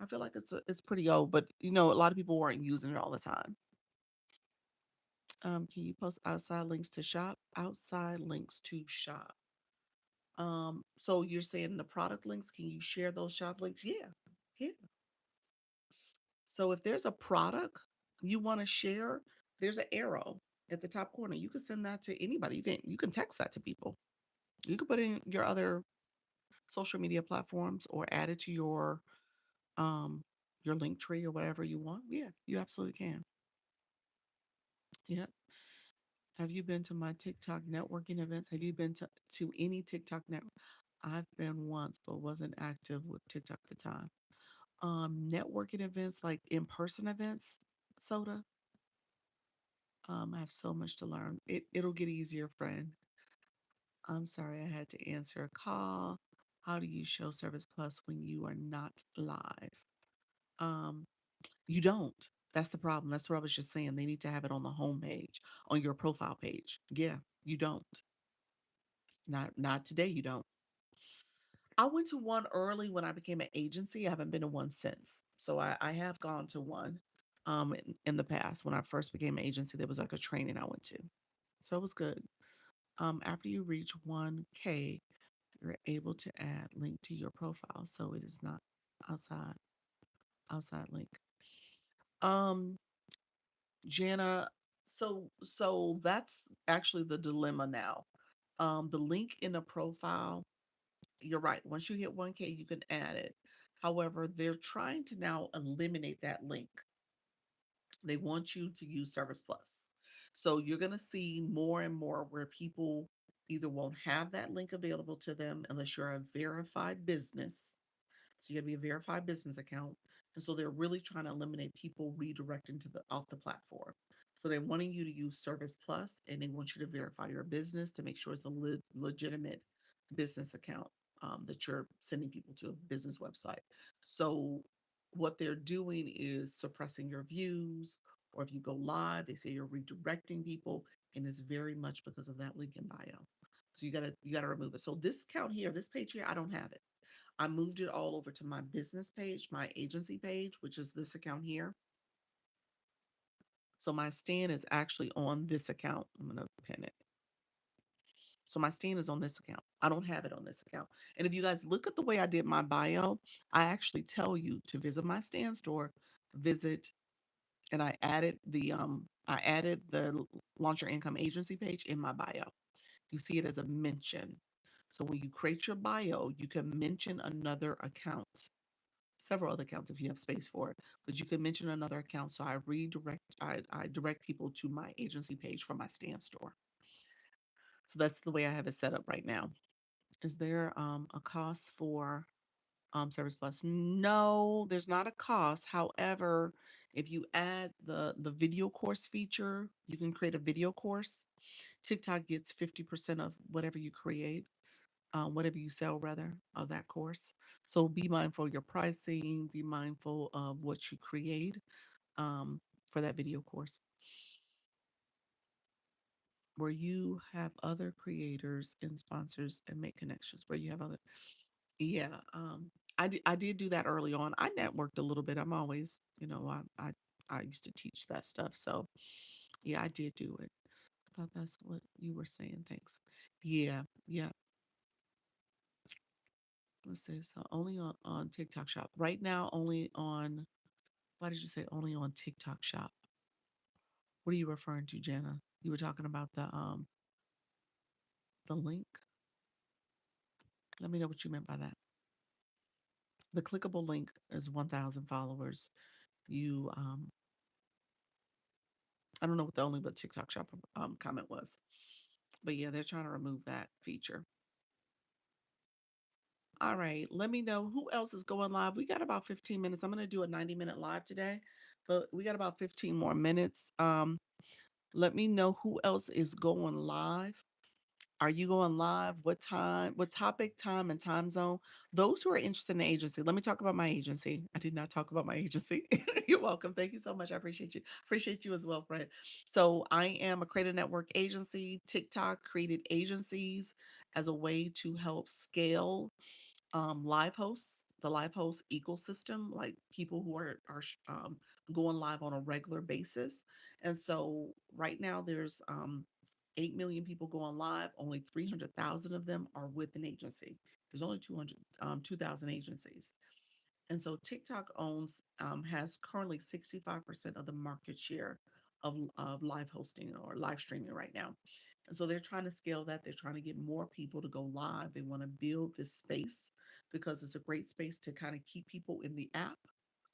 [SPEAKER 1] I feel like it's pretty old, but a lot of people weren't using it all the time. Can you post outside links to shop? Outside links to shop. So you're saying the product links, can you share those shop links? Yeah. Yeah. So if there's a product you want to share, there's an arrow at the top corner. You can send that to anybody. You can text that to people. You can put in your other social media platforms or add it to um your link tree or whatever you want. Yeah, you absolutely can. Yeah. Have you been to my TikTok networking events? Have you been to any TikTok network? I've been once, but wasn't active with TikTok at the time. Networking events like in-person events, Soda. I have so much to learn. It'll get easier, friend. I'm sorry I had to answer a call. How do you show Service Plus when you are not live? Um, you don't. That's the problem. That's what I was just saying. They need to have it on the home page, on your profile page. Yeah, you don't. Not today, you don't. I went to one early when I became an agency. I haven't been to one since. So I have gone to one. in the past. When I first became an agency, there was like a training I went to. So it was good. After you reach 1K, you're able to add link to your profile. So it is not outside outside link. Um, Jana, so that's actually the dilemma now. The link in a profile, you're right. Once you hit 1K, you can add it. However, they're trying to now eliminate that link. They want you to use Service Plus. So you're going to see more and more where people either won't have that link available to them unless you're a verified business. So you got to be a verified business account. And so they're really trying to eliminate people redirecting to the off the platform. So they're wanting you to use Service Plus, and they want you to verify your business to make sure it's a legitimate business account, that you're sending people to a business website. So what they're doing is suppressing your views, or if you go live, they say you're redirecting people, and it's very much because of that link in bio. So you gotta remove it. So this account here, this page here, I don't have it. I moved it all over to my business page, my agency page, which is this account here. So my stand is actually on this account. I'm going to pin it. So my stand is on this account. I don't have it on this account. And if you guys look at the way I did my bio, I actually tell you to visit my stand store, visit, and I added the launch your income agency page in my bio. You see it as a mention. So when you create your bio, you can mention another account, several other accounts if you have space for it, but you can mention another account. So I direct people to my agency page for my stand store. So that's the way I have it set up right now. Is there a cost for Service Plus? No, there's not a cost. However, if you add the video course feature, you can create a video course. TikTok gets 50% of whatever you create, whatever you sell rather, of that course. So be mindful of your pricing, be mindful of what you create, um, for that video course. Where you have other creators and sponsors and make connections, where you have other, yeah, I did do that early on. I networked a little bit. I'm always, I used to teach that stuff. So yeah, I did do it. I thought that's what you were saying. Thanks. Yeah, yeah. Let's see. So only on TikTok Shop right now. Only on. Why did you say only on TikTok Shop? What are you referring to, Jana? You were talking about the link. Let me know what you meant by that. The clickable link is 1,000 followers. You I don't know what the only but TikTok Shop comment was, but yeah, they're trying to remove that feature. All right, let me know who else is going live. We got about 15 minutes. I'm going to do a 90-minute live today, but we got about 15 more minutes. Let me know who else is going live. Are you going live? What time? What topic, time, and time zone? Those who are interested in the agency, let me talk about my agency. I did not talk about my agency. You're welcome. Thank you so much. I appreciate you. Appreciate you as well, Fred. So I am a creative network agency. TikTok created agencies as a way to help scale live hosts, the live host ecosystem, like people who are going live on a regular basis. And so right now there's 8 million people going live. Only 300,000 of them are with an agency. There's only 2,000 agencies. And so TikTok has currently 65% of the market share of live hosting or live streaming right now. And so they're trying to scale that. They're trying to get more people to go live. They want to build this space because it's a great space to kind of keep people in the app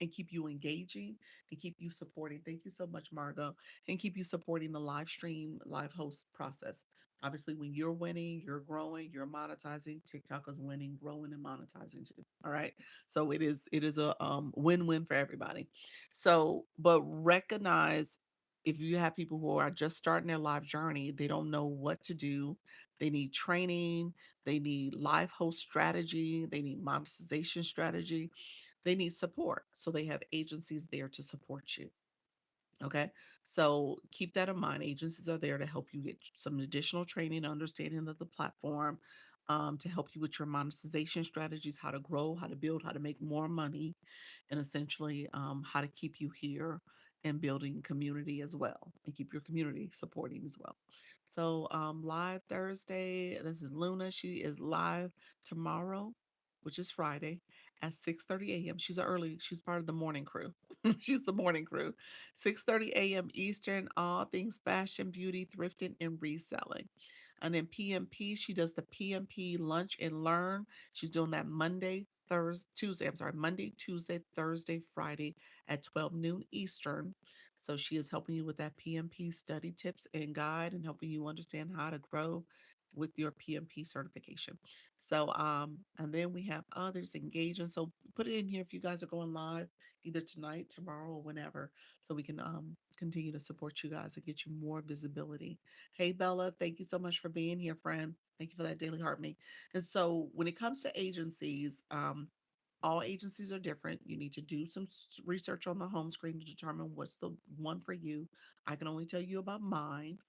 [SPEAKER 1] and keep you engaging and keep you supporting. Thank you so much, Margot, and keep you supporting the live stream, live host process. Obviously, when you're winning, you're growing, you're monetizing. TikTok is winning, growing, and monetizing too. All right. So it is a win-win for everybody. So, but recognize if you have people who are just starting their live journey, they don't know what to do. They need training, they need live host strategy, they need monetization strategy, they need support. So they have agencies there to support you. Okay. So keep that in mind. Agencies are there to help you get some additional training, understanding of the platform, to help you with your monetization strategies, how to grow, how to build, how to make more money, and essentially how to keep you here and building community as well, and keep your community supporting as well. So live Thursday, this is Luna. She is live tomorrow, which is Friday, at 6:30 a.m. She's part of the morning crew. She's the morning crew. 6:30 a.m. Eastern, all things fashion, beauty, thrifting, and reselling. And then PMP, she does the PMP Lunch and Learn. She's doing that Monday, Tuesday, Thursday, Friday at 12 noon Eastern. So she is helping you with that PMP study tips and guide and helping you understand how to grow with your PMP certification. So, and then we have others engaging. So put it in here if you guys are going live either tonight, tomorrow, or whenever, so we can continue to support you guys and get you more visibility. Hey, Bella, thank you so much for being here, friend. Thank you for that daily heart me. And so when it comes to agencies, all agencies are different. You need to do some research on the home screen to determine what's the one for you. I can only tell you about mine.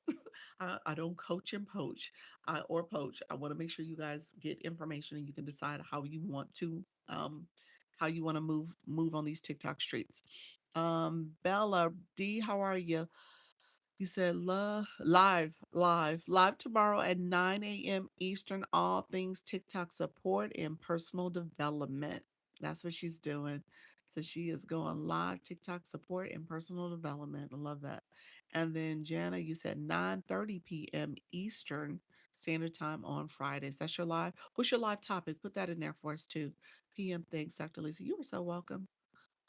[SPEAKER 1] I don't coach and poach or poach. I want to make sure you guys get information and you can decide um, how you want to move on these TikTok streets. Bella D, how are you? You said love live tomorrow at 9 a.m. Eastern, all things TikTok support and personal development. That's what she's doing. So she is going live TikTok support and personal development. I love that. And then Jana, you said 9:30 p.m. Eastern Standard Time on Fridays. That's your live. What's your live topic? Put that in there for us too. PM. Thanks, Dr. Lisa. You were so welcome.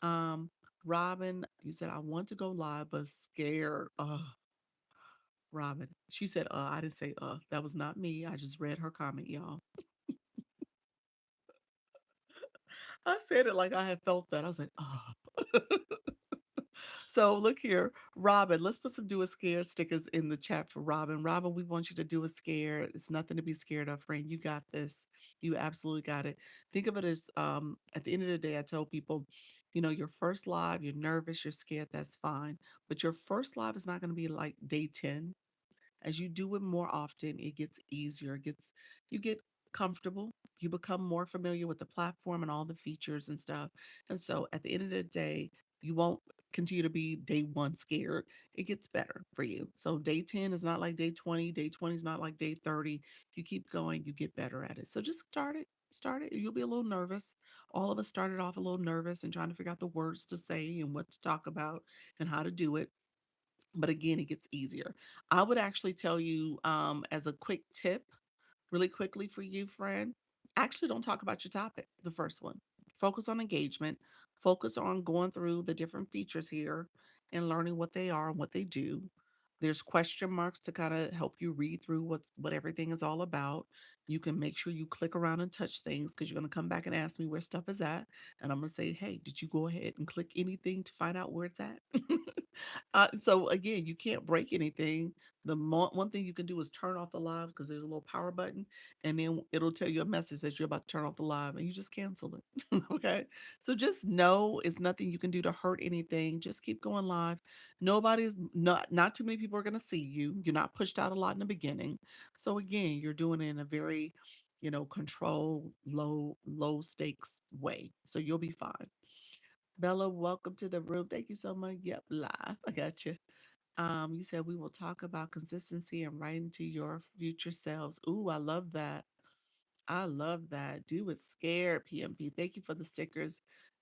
[SPEAKER 1] Um, Robin, you said I want to go live but scared. Robin. She said, I didn't say, that was not me. I just read her comment, y'all. I said it like I had felt that. I was like, So look here, Robin, let's put some do a scare stickers in the chat for Robin. Robin, we want you to do a scare. It's nothing to be scared of, friend. You got this. You absolutely got it. Think of it as at the end of the day, I tell people, your first live, you're nervous, you're scared, that's fine. But your first live is not going to be like day 10. As you do it more often, it gets easier. You get comfortable. You become more familiar with the platform and all the features and stuff. And so at the end of the day, you won't continue to be day one scared. It gets better for you. So day 10 is not like day 20. Day 20 is not like day 30. You keep going, you get better at it. So just start it. Start it. You'll be a little nervous. All of us started off a little nervous and trying to figure out the words to say and what to talk about and how to do it, but again, it gets easier. I would actually tell you, as a quick tip, really quickly for you, friend, actually don't talk about your topic, the first one. Focus on engagement, focus on going through the different features here and learning what they are and what they do. There's question marks to kind of help you read through what everything is all about. You can make sure you click around and touch things because you're going to come back and ask me where stuff is at. And I'm going to say, hey, did you go ahead and click anything to find out where it's at? So again, you can't break anything. One thing you can do is turn off the live because there's a little power button, and then it'll tell you a message that you're about to turn off the live, and you just cancel it. Okay, so just know it's nothing you can do to hurt anything. Just keep going live. Not too many people are gonna see you. You're not pushed out a lot in the beginning. So again, you're doing it in a very, control, low stakes way. So you'll be fine. Bella, welcome to the room. Thank you so much. Yep, live. I got you. You said we will talk about consistency and writing to your future selves. Ooh, I love that. I love that. Do it scared, PMP. Thank you for the stickers.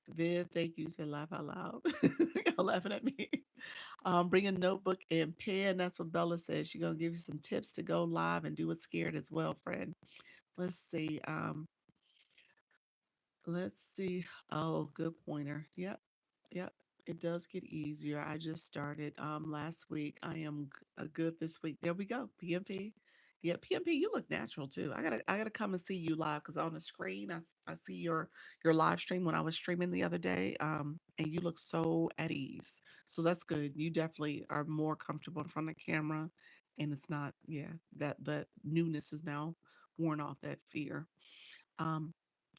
[SPEAKER 1] Viv, thank you. You said laugh out loud. Y'all laughing at me. Bring a notebook and pen. That's what Bella says. She's gonna give you some tips to go live and do it scared as well, friend. Let's see. Let's see. Oh, good pointer. Yep. Yep. It does get easier. I just started last week. I am good this week. There we go. PMP. Yeah, PMP, you look natural too. I gotta come and see you live because on the screen I see your live stream when I was streaming the other day. And you look so at ease. So that's good. You definitely are more comfortable in front of the camera, and it's not, yeah, that newness is now worn off, that fear. Um,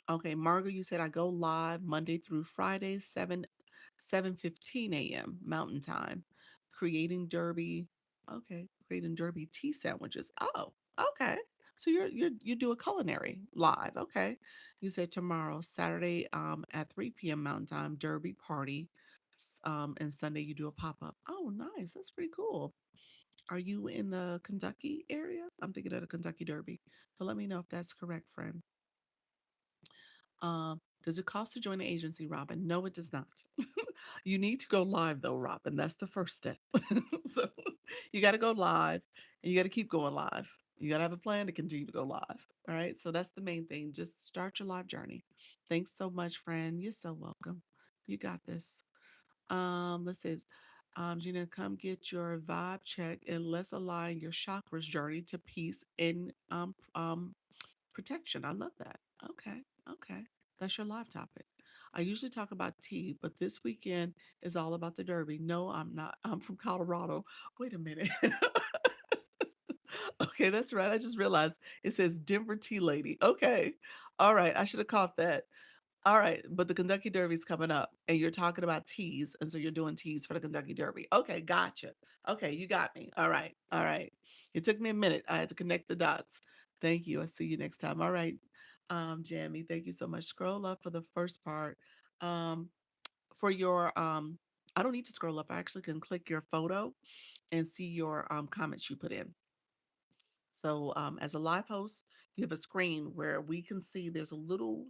[SPEAKER 1] Okay, Margo, you said I go live Monday through Friday, 7:15 a.m. Mountain Time, creating Derby. Okay, creating Derby tea sandwiches. Oh, okay. So you do a culinary live. Okay. You said tomorrow, Saturday, at 3 p.m. Mountain Time, Derby party. And Sunday you do a pop up. Oh, nice. That's pretty cool. Are you in the Kentucky area? I'm thinking of the Kentucky Derby, but let me know if that's correct, friend. Does it cost to join the agency, Robin? No, it does not. You need to go live though, Robin. That's the first step. So you got to go live and you got to keep going live. You got to have a plan to continue to go live. All right. So that's the main thing. Just start your live journey. Thanks so much, friend. You're so welcome. You got this. Let's say, Gina, come get your vibe check and let's align your chakras journey to peace and protection. I love that. Okay. Okay. That's your live topic. I usually talk about tea, but this weekend is all about the Derby. No, I'm not. I'm from Colorado. Wait a minute. Okay, that's right. I just realized it says Denver Tea Lady. Okay. All right. I should have caught that. All right, but the Kentucky Derby's coming up, and you're talking about teas, and so you're doing teas for the Kentucky Derby. Okay, gotcha. Okay, you got me. All right, all right. It took me a minute. I had to connect the dots. Thank you. I'll see you next time. All right, Jamie, thank you so much. Scroll up for the first part. Um, for your I don't need to scroll up. I actually can click your photo and see your comments you put in. So, as a live host, you have a screen where we can see there's a little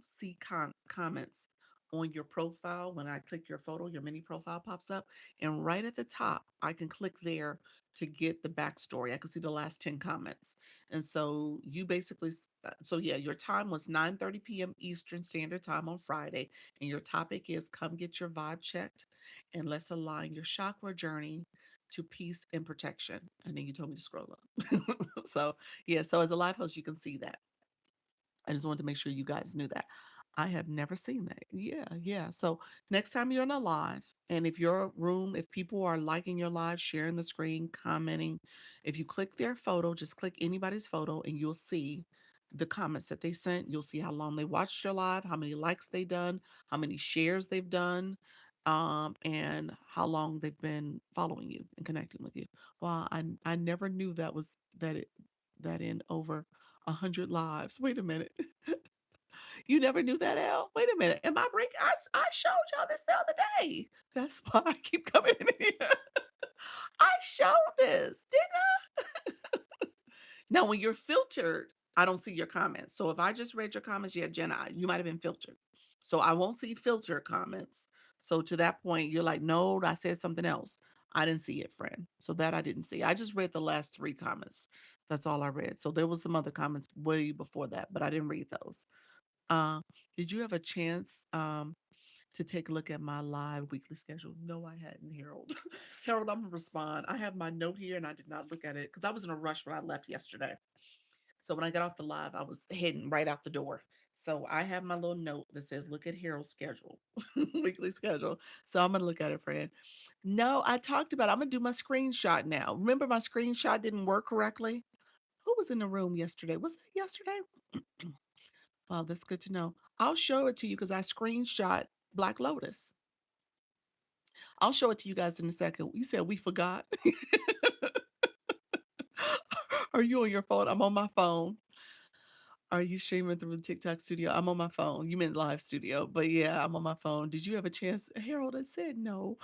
[SPEAKER 1] comments on your profile. When I click your photo, your mini profile pops up, and right at the top, I can click there to get the backstory. I can see the last 10 comments. And so you basically, so yeah, your time was 9:30 p.m. Eastern Standard Time on Friday, and your topic is come get your vibe checked and let's align your chakra journey to peace and protection. And then you told me to scroll up. So yeah, so as a live host, you can see that. I just wanted to make sure you guys knew that. I have never seen that. Yeah, yeah. So next time you're on a live, and if your room, if people are liking your live, sharing the screen, commenting, if you click their photo, just click anybody's photo and you'll see the comments that they sent. You'll see how long they watched your live, how many likes they've done, how many shares they've done, and how long they've been following you and connecting with you. Well, I never knew that was that in over 100 lives. Wait a minute. You never knew that, Al? Wait a minute. Am I breaking? I showed y'all this the other day. That's why I keep coming in here. I showed this, didn't I? Now, when you're filtered, I don't see your comments. So if I just read your comments, yeah, Jenna, you might have been filtered. So I won't see filtered comments. So to that point, you're like, no, I said something else. I didn't see it, friend. So that I didn't see. I just read the last three comments. That's all I read. So there was some other comments way before that, but I didn't read those. Uh, did you have a chance to take a look at my live weekly schedule? No, I hadn't, Harold. Harold, I'm gonna respond. I have my note here and I did not look at it because I was in a rush when I left yesterday. So when I got off the live, I was heading right out the door. So I have my little note that says, look at Harold's schedule, weekly schedule. So I'm gonna look at it, friend. No, I talked about it. I'm gonna do my screenshot now. Remember my screenshot didn't work correctly? Who was in the room yesterday? Was that yesterday? Well, that's good to know. I'll show it to you because I screenshot Black Lotus. I'll show it to you guys in a second. You said we forgot. Are you on your phone? I'm on my phone. Are you streaming through the TikTok studio? I'm on my phone. You meant live studio, but yeah, I'm on my phone. Did you have a chance? Harold had said no.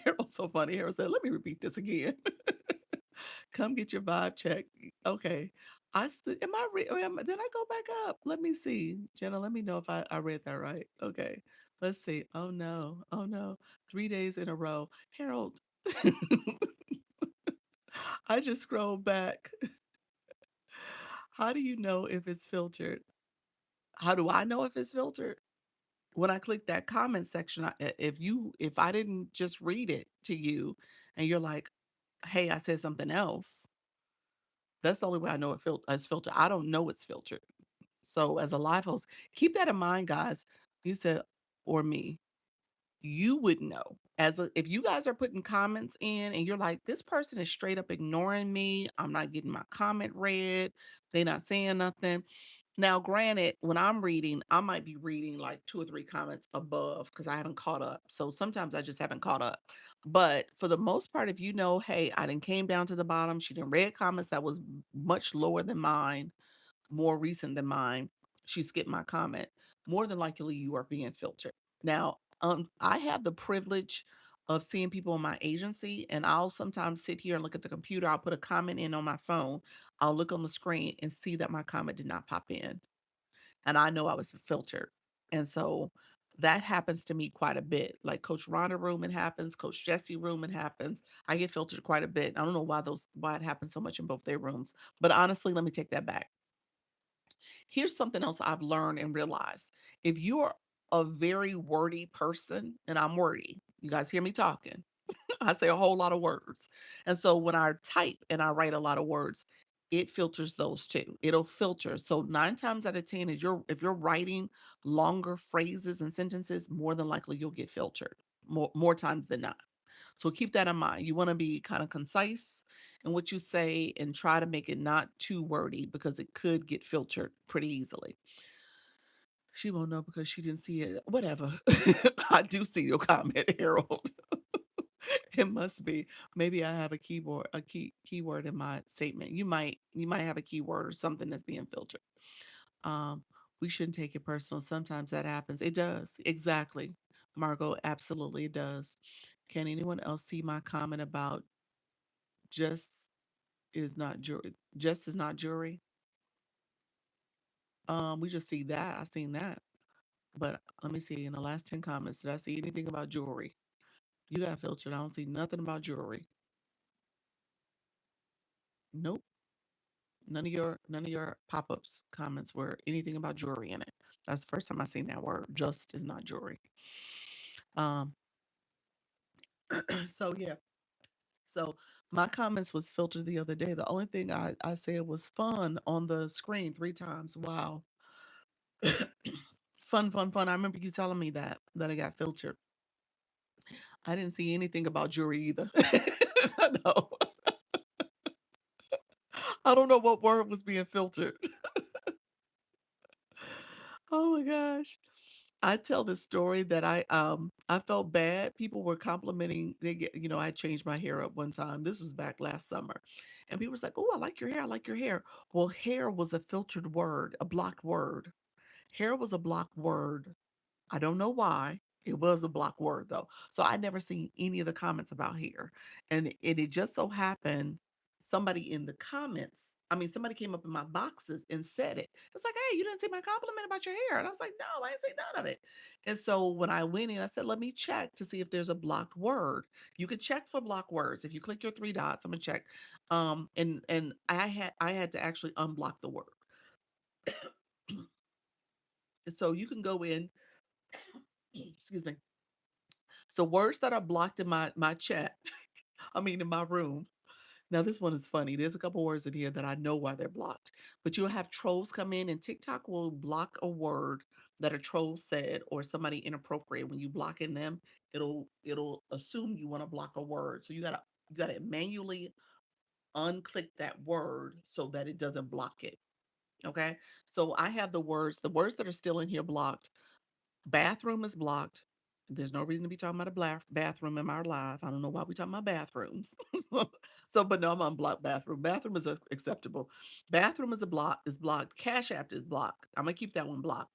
[SPEAKER 1] Harold's so funny. Harold said, let me repeat this again. Come get your vibe check. Okay. Am I, did I go back up? Let me see. Jenna, let me know if I read that right. Okay. Let's see. Oh no. Oh no. 3 days in a row. Harold, I just scrolled back. How do you know if it's filtered? How do I know if it's filtered? When I click that comment section, if I didn't just read it to you and you're like, hey, I said something else, that's the only way I know it's filtered. I don't know it's filtered. So as a live host, keep that in mind, guys. You said, or me, you would know. If you guys are putting comments in and you're like, this person is straight up ignoring me, I'm not getting my comment read, they're not saying nothing. Now, granted, when I'm reading, I might be reading like two or three comments above because I haven't caught up. So sometimes I just haven't caught up. But for the most part, if you know, hey, I didn't came down to the bottom, she didn't read comments that was much lower than mine, more recent than mine, she skipped my comment. More than likely, you are being filtered. Now, I have the privilege. of seeing people in my agency, and I'll sometimes sit here and look at the computer. I'll put a comment in on my phone. I'll look on the screen and see that my comment did not pop in, and I know I was filtered. And so that happens to me quite a bit. Like Coach Rhonda room, it happens. Coach Jesse room, it happens. I get filtered quite a bit. I don't know why it happens so much in both their rooms. But honestly, let me take that back. Here's something else I've learned and realized. If you're a very wordy person, and I'm wordy, you guys hear me talking. I say a whole lot of words. And so when I type and I write a lot of words, it filters those too. It'll filter. So 9 times out of 10 is if you're writing longer phrases and sentences, more than likely you'll get filtered more times than not. So keep that in mind. You want to be kind of concise in what you say and try to make it not too wordy because it could get filtered pretty easily. She won't know because she didn't see it. Whatever. I do see your comment, Harold. It must be. Maybe I have a keyword in my statement. You might have a keyword or something that's being filtered. Um, we shouldn't take it personal. Sometimes that happens. It does. Exactly. Margot, absolutely it does. Can anyone else see my comment about just is not jury? Just is not jury. We just see that. I seen that. But let me see. In the last 10 comments, did I see anything about jewelry? You got filtered. I don't see nothing about jewelry. Nope. None of your pop-ups comments were anything about jewelry in it. That's the first time I seen that word. Just is not jewelry. Um, so yeah. So my comments was filtered the other day. The only thing I said was fun on the screen 3 times. Wow. Fun, fun, fun. I remember you telling me that it got filtered. I didn't see anything about jewelry either. No. I don't know what word was being filtered. Oh my gosh. I tell this story that I felt bad. People were complimenting I changed my hair up one time. This was back last summer. And people was like, "Oh, I like your hair. I like your hair." Well, hair was a filtered word, a blocked word. Hair was a blocked word. I don't know why. It was a block word though. So I never seen any of the comments about hair. And it just so happened somebody in the comments, I mean, somebody came up in my boxes and said it. It's like, hey, you didn't see my compliment about your hair. And I was like, no, I didn't say none of it. And so when I went in, I said, let me check to see if there's a blocked word. You can check for blocked words. If you click your 3 dots, I'm gonna check. And I had to actually unblock the word. So you can go in, excuse me. So words that are blocked in my chat, I mean in my room. Now this one is funny. There's a couple words in here that I know why they're blocked. But you'll have trolls come in and TikTok will block a word that a troll said or somebody inappropriate. When you block in them, it'll assume you want to block a word. So you gotta manually unclick that word so that it doesn't block it. Okay. So I have the words that are still in here blocked. Bathroom is blocked. There's no reason to be talking about a bathroom in our life. I don't know why we talking about bathrooms. so, but no, I'm on block bathroom. Bathroom is acceptable. Bathroom is blocked. Cash App is blocked. I'm gonna keep that one blocked.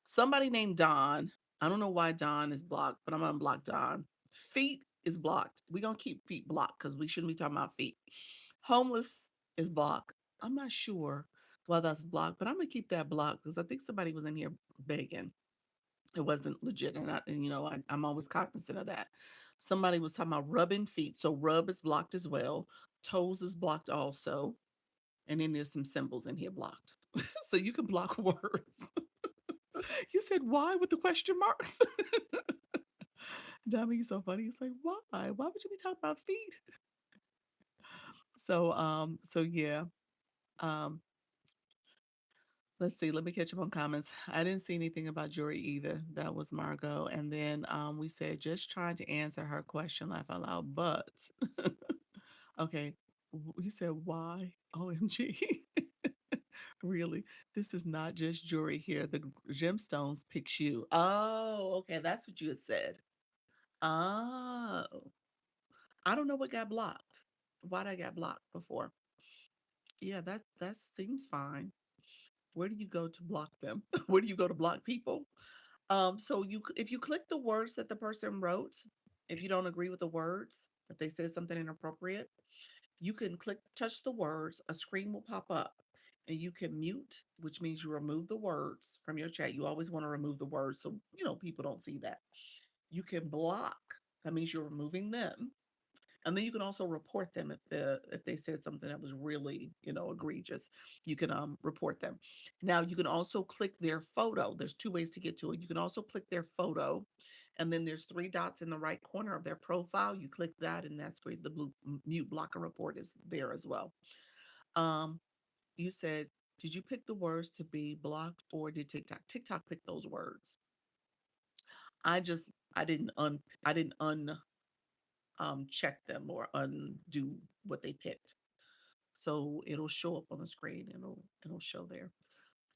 [SPEAKER 1] Somebody named Don. I don't know why Don is blocked, but I'm gonna block Don. Feet is blocked. We're gonna keep feet blocked because we shouldn't be talking about feet. Homeless is blocked. I'm not sure why that's blocked, but I'm gonna keep that blocked because I think somebody was in here begging it wasn't legit and I'm always cognizant of that. Somebody was talking about rubbing feet, so rub is blocked as well. Toes is blocked also, and then there's some symbols in here blocked. So you can block words. You said why with the question marks? Dummy, you so funny. It's like why would you be talking about feet? So yeah. um Let's see. Let me catch up on comments. I didn't see anything about jewelry either. That was Margot. And then we said just trying to answer her question, laugh out loud. But okay, he said why? OMG. Really? This is not just jewelry here. The gemstones picks you. Oh, okay. That's what you had said. Oh, I don't know what got blocked. Why I got blocked before? Yeah, that seems fine. Where do you go to block them? Where do you go to block people? So if you click the words that the person wrote, If you don't agree with the words, if they say something inappropriate, you can touch the words, a screen will pop up, and you can mute, which means you remove the words from your chat. You always want to remove the words so people don't see that. You can block, that means you're removing them. And then you can also report them if they said something that was really egregious. You can report them. Now you can also click their photo. There's two ways to get to it. You can also click their photo, and then there's three dots in the right corner of their profile. You click that, and that's where the blue mute blocker report is there as well. um you said, did you pick the words to be blocked, or did TikTok pick those words? I just I didn't check them or undo what they picked. So it'll show up on the screen. It'll show there.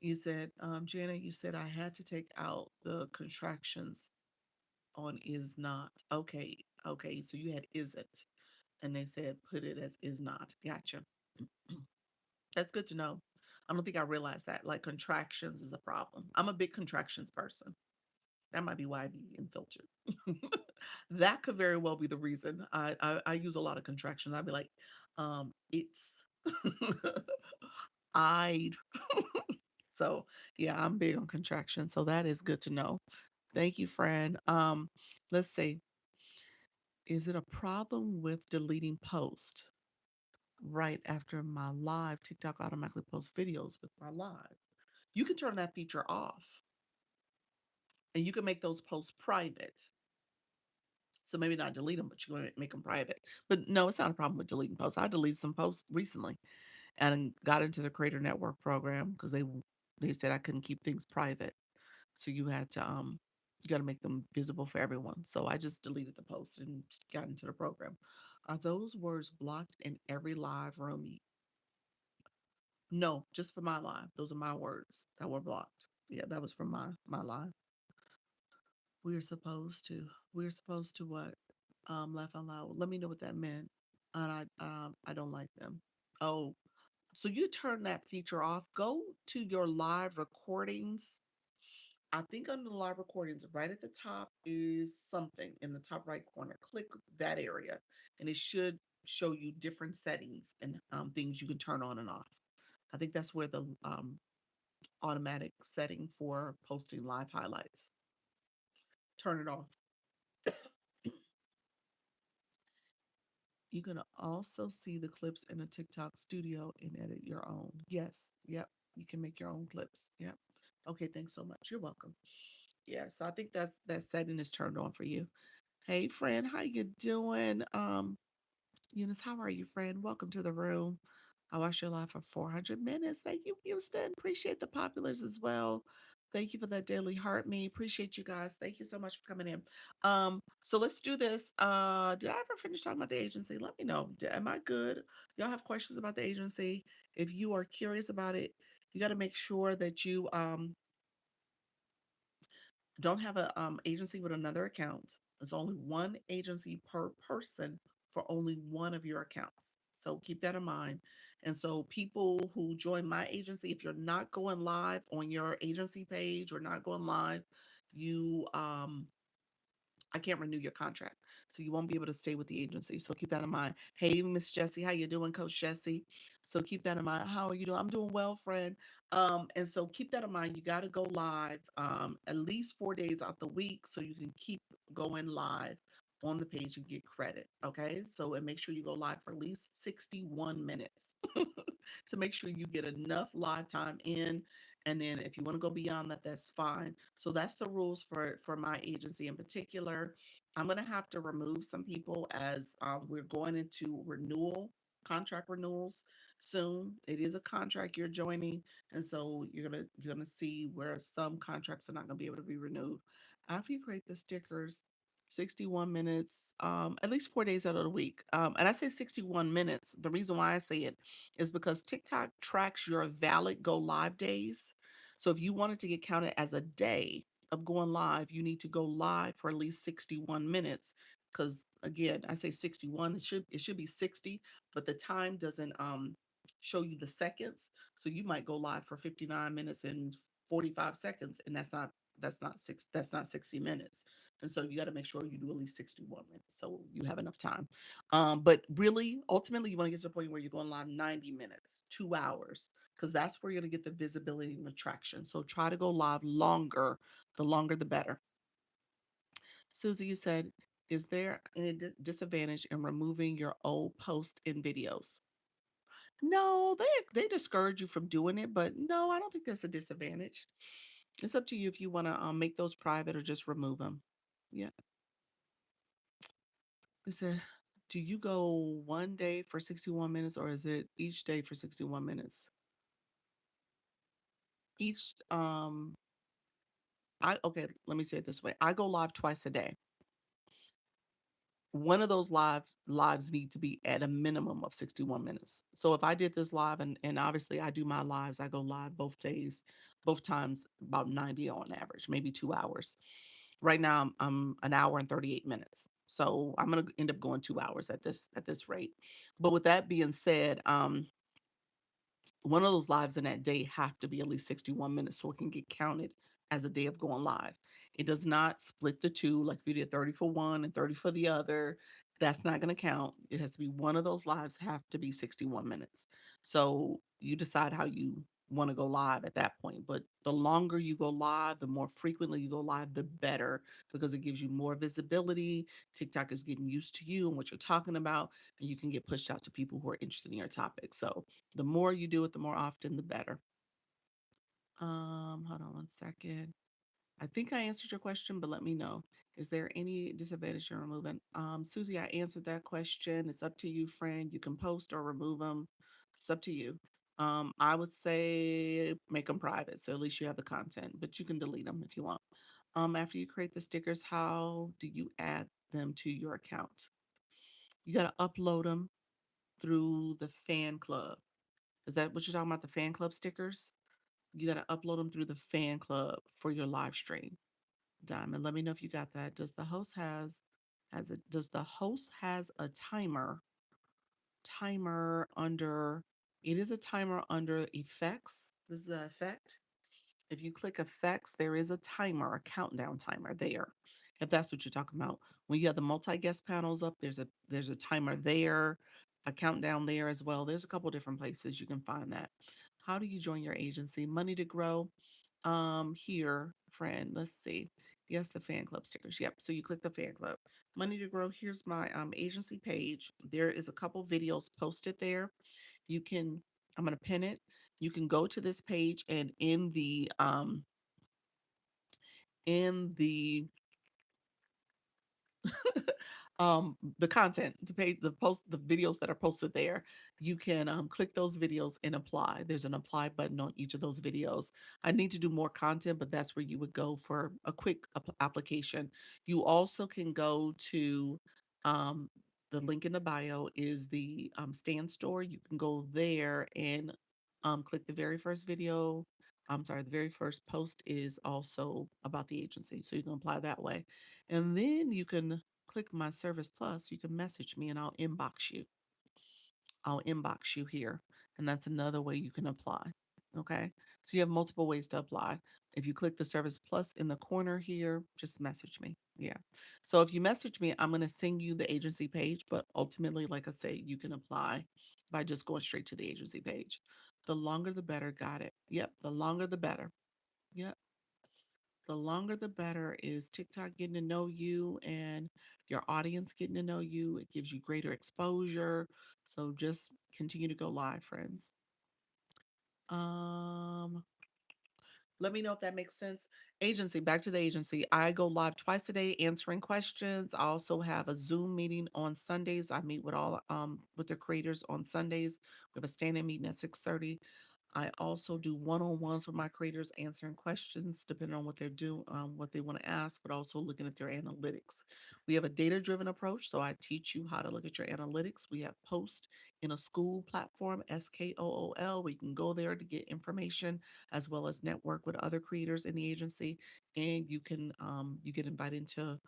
[SPEAKER 1] You said, Janet, you said I had to take out the contractions on is not. Okay. Okay. So you had isn't. And they said put it as is not. Gotcha. That's good to know. I don't think I realized that. Like contractions is a problem. I'm a big contractions person. That might be why I be infiltrated. That could very well be the reason. I use a lot of contractions. I'd be like, it's I'd. So yeah, I'm big on contractions. So that is good to know. Thank you, friend. Let's see. Is it a problem with deleting post right after my live? TikTok automatically posts videos with my live. You can turn that feature off, and you can make those posts private. So maybe not delete them, but you can make them private. But no, it's not a problem with deleting posts. I deleted some posts recently and got into the Creator Network program because they said I couldn't keep things private. So you got to make them visible for everyone. So I just deleted the post and got into the program. Are those words blocked in every live room? No, just for my live. Those are my words that were blocked. Yeah, that was from my live. We're supposed to. We're supposed to what? Laugh out loud. Let me know what that meant. And I don't like them. Oh, so you turn that feature off. Go to your live recordings. I think under the live recordings, right at the top is something in the top right corner. Click that area, and it should show you different settings and things you can turn on and off. I think that's where the automatic setting for posting live highlights. Turn it off. You can also see the clips in a TikTok studio and edit your own. Yes. Yep. You can make your own clips. Yep. Okay. Thanks so much. You're welcome. Yeah. So I think that setting is turned on for you. Hey, friend. How you doing? Eunice, how are you, friend? Welcome to the room. I watched your live for 400 minutes. Thank you, Houston. Appreciate the populars as well. Thank you for that daily heart me. Appreciate you guys. Thank you so much for coming in. So let's do this. Did I ever finish talking about the agency? Let me know. Am I good? Y'all have questions about the agency? If you are curious about it, you got to make sure that you don't have a agency with another account. There's only one agency per person for only one of your accounts. So keep that in mind. And so people who join my agency, if you're not going live on your agency page or not going live, you I can't renew your contract. So you won't be able to stay with the agency. So keep that in mind. Hey, Miss Jessie, how you doing, Coach Jessie? So keep that in mind. How are you doing? I'm doing well, friend. And so keep that in mind. You got to go live at least 4 days out the week so you can keep going live on the page and get credit. Okay. So and make sure you go live for at least 61 minutes to make sure you get enough live time in. And then if you want to go beyond that, that's fine. So that's the rules for my agency in particular. I'm going to have to remove some people as we're going into contract renewals soon. It is a contract you're joining, and so you're gonna see where some contracts are not going to be able to be renewed. After you create the stickers, 61 minutes, at least 4 days out of the week. And I say 61 minutes. The reason why I say it is because TikTok tracks your valid go live days. So if you wanted to get counted as a day of going live, you need to go live for at least 61 minutes. Because again, I say 61, it should be 60, but the time doesn't show you the seconds. So you might go live for 59 minutes and 45 seconds, and that's not 60 minutes. And so you got to make sure you do at least 61 minutes so you have enough time. But really, ultimately, you want to get to the point where you're going live 90 minutes, 2 hours, because that's where you're going to get the visibility and attraction. So try to go live longer. The longer, the better. Susie, you said, is there any disadvantage in removing your old posts and videos? No, they discourage you from doing it, but no, I don't think there's a disadvantage. It's up to you if you want to make those private or just remove them. Yeah. He said, do you go one day for 61 minutes or is it each day for 61 minutes? Each I okay, let me say it this way. I go live twice a day. One of those lives need to be at a minimum of 61 minutes. So if I did this live and obviously I do my lives, I go live both days, both times about 90 on average, maybe 2 hours. Right now I'm an hour and 38 minutes. So I'm gonna end up going 2 hours at this rate. But with that being said, one of those lives in that day have to be at least 61 minutes so it can get counted as a day of going live. It does not split the two, like if you did 30 for one and 30 for the other, that's not going to count. It has to be one of those lives have to be 61 minutes. So you decide how you want to go live at that point. But the longer you go live, the more frequently you go live, the better because it gives you more visibility. TikTok is getting used to you and what you're talking about, and you can get pushed out to people who are interested in your topic. So the more you do it, the more often, the better. Hold on one second. I think I answered your question, but let me know. Is there any disadvantage in removing? Susie, I answered that question. It's up to you, friend. You can post or remove them. It's up to you. I would say make them private, so at least you have the content, but you can delete them if you want. After you create the stickers, how do you add them to your account? You got to upload them through the fan club. Is that what you're talking about? The fan club stickers? You got to upload them through the fan club for your live stream. Diamond, let me know if you got that. Does the host has a timer under it is a timer under effects. This is an effect. If you click effects, there is a timer, a countdown timer there. If that's what you're talking about. When you have the multi-guest panels up, there's a timer there, a countdown there as well. There's a couple different places you can find that. How do you join your agency? Money to grow. Here, friend, let's see. Yes, the fan club stickers. Yep. So you click the fan club. Money to grow. Here's my agency page. There is a couple videos posted there. You can, I'm gonna pin it. You can go to this page and in the the content, the page, the post, the videos that are posted there, you can click those videos and apply. There's an apply button on each of those videos. I need to do more content, but that's where you would go for a quick application. You also can go to um, the link in the bio is the stand store. You can go there and click the very first video. I'm sorry, the very first post is also about the agency. So you can apply that way. And then you can click my service plus, you can message me and I'll inbox you. I'll inbox you here. And that's another way you can apply. Okay. So you have multiple ways to apply. If you click the service plus in the corner here, just message me. Yeah. So if you message me, I'm going to send you the agency page, but ultimately, like I say, you can apply by just going straight to the agency page. The longer the better. Got it. Yep. The longer the better. Yep. The longer the better is TikTok getting to know you and your audience getting to know you. It gives you greater exposure. So just continue to go live, friends. Um, Let me know if that makes sense. Agency, back to the agency. I go live twice a day answering questions. I also have a Zoom meeting on Sundays. I meet with all with the creators on Sundays. We have a standing meeting at 6:30. I also do one-on-ones with my creators, answering questions depending on what they're doing, what they want to ask, but also looking at their analytics. We have a data-driven approach, so I teach you how to look at your analytics. We have Post in a school platform, SKOOL. We can go there to get information as well as network with other creators in the agency, and you get invited into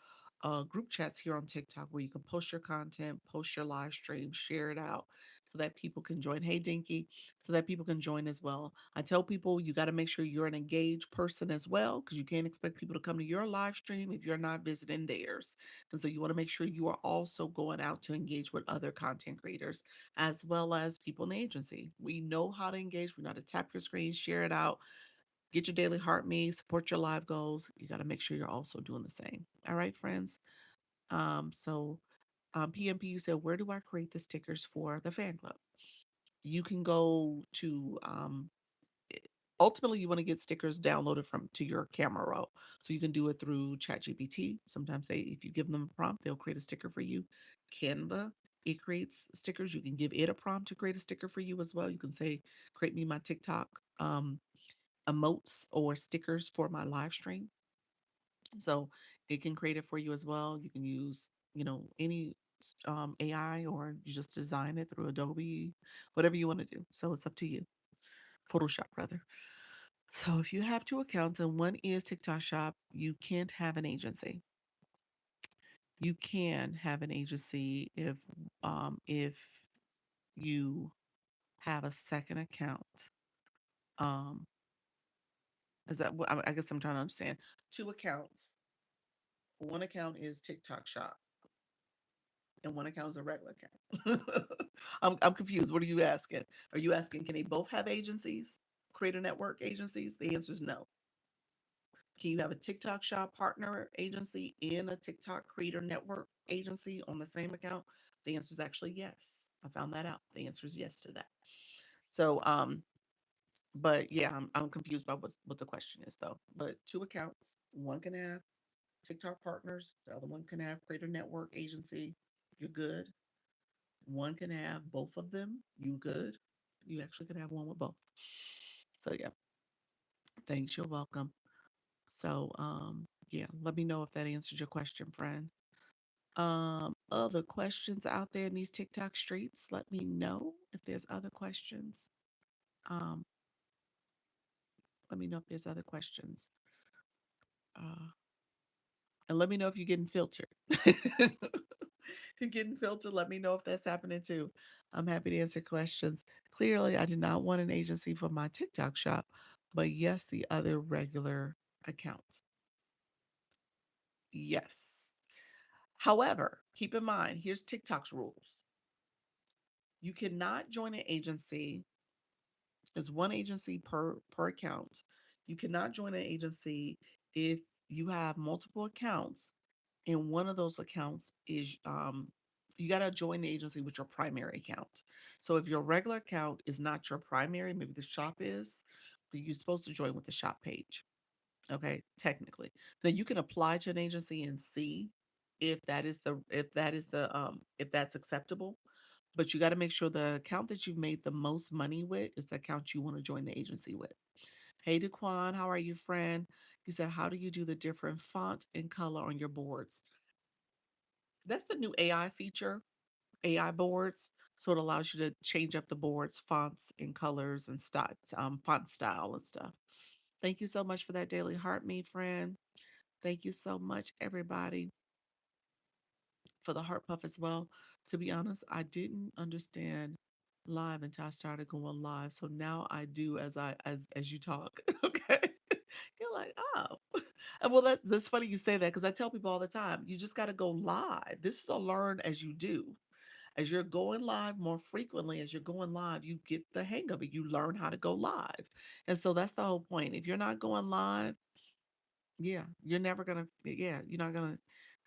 [SPEAKER 1] group chats here on TikTok where you can post your content, post your live stream, share it out so that people can join. Hey, Dinky, so that people can join as well. I tell people you got to make sure you're an engaged person as well because you can't expect people to come to your live stream if you're not visiting theirs. And so you want to make sure you are also going out to engage with other content creators as well as people in the agency. We know how to engage, we know how to tap your screen, share it out, get your daily heart me, support your live goals. You got to make sure you're also doing the same. All right, friends. PMP, you said, where do I create the stickers for the fan club? You can go to ultimately you want to get stickers downloaded from to your camera roll. So you can do it through ChatGPT. Sometimes they if you give them a prompt, they'll create a sticker for you. Canva, it creates stickers. You can give it a prompt to create a sticker for you as well. You can say, create me my TikTok emotes or stickers for my live stream. So it can create it for you as well. You can use, any AI, or you just design it through Adobe, whatever you want to do. So it's up to you. Photoshop, rather. So if you have two accounts and one is TikTok Shop, you can't have an agency. You can have an agency if you have a second account. Um, is that what I guess I'm trying to understand? Two accounts. One account is TikTok Shop and one account is a regular account. I'm confused. What are you asking? Are you asking can they both have agencies? Creator network agencies? The answer is no. Can you have a TikTok shop partner agency and a TikTok creator network agency on the same account? The answer is actually yes. I found that out. The answer is yes to that. So, but yeah, I'm confused by what the question is though. But two accounts, one can have TikTok partners, the other one can have creator network agency. You're good. One can have both of them. You good. You actually could have one with both. So yeah, thanks. You're welcome. So yeah, let me know if that answers your question, friend. Other questions out there in these TikTok streets, let me know if there's other questions. Um, let me know if there's other questions. Uh, and let me know if you're getting filtered. If you're getting filtered, let me know if that's happening too. I'm happy to answer questions. Clearly, I did not want an agency for my TikTok shop, but yes, the other regular account. Yes. However, keep in mind, here's TikTok's rules. You cannot join an agency. There's one agency per account. You cannot join an agency if you have multiple accounts and one of those accounts is you got to join the agency with your primary account. So if your regular account is not your primary, maybe the shop is, then you're supposed to join with the shop page. Okay, technically. Now you can apply to an agency and see if that's acceptable. But you got to make sure the account that you've made the most money with is the account you want to join the agency with. Hey Daquan, how are you, friend? You said, how do you do the different font and color on your boards? That's the new AI feature, AI boards. So it allows you to change up the boards, fonts and colors and font style and stuff. Thank you so much for that daily heart, me friend. Thank you so much, everybody, for the heart puff as well. To be honest, I didn't understand live until I started going live. So now I do as you talk. Okay. You're like, oh. And well, that's funny you say that because I tell people all the time, you just got to go live. This is a learn as you do. As you're going live more frequently, as you're going live, you get the hang of it. You learn how to go live. And so that's the whole point. If you're not going live, yeah, you're not gonna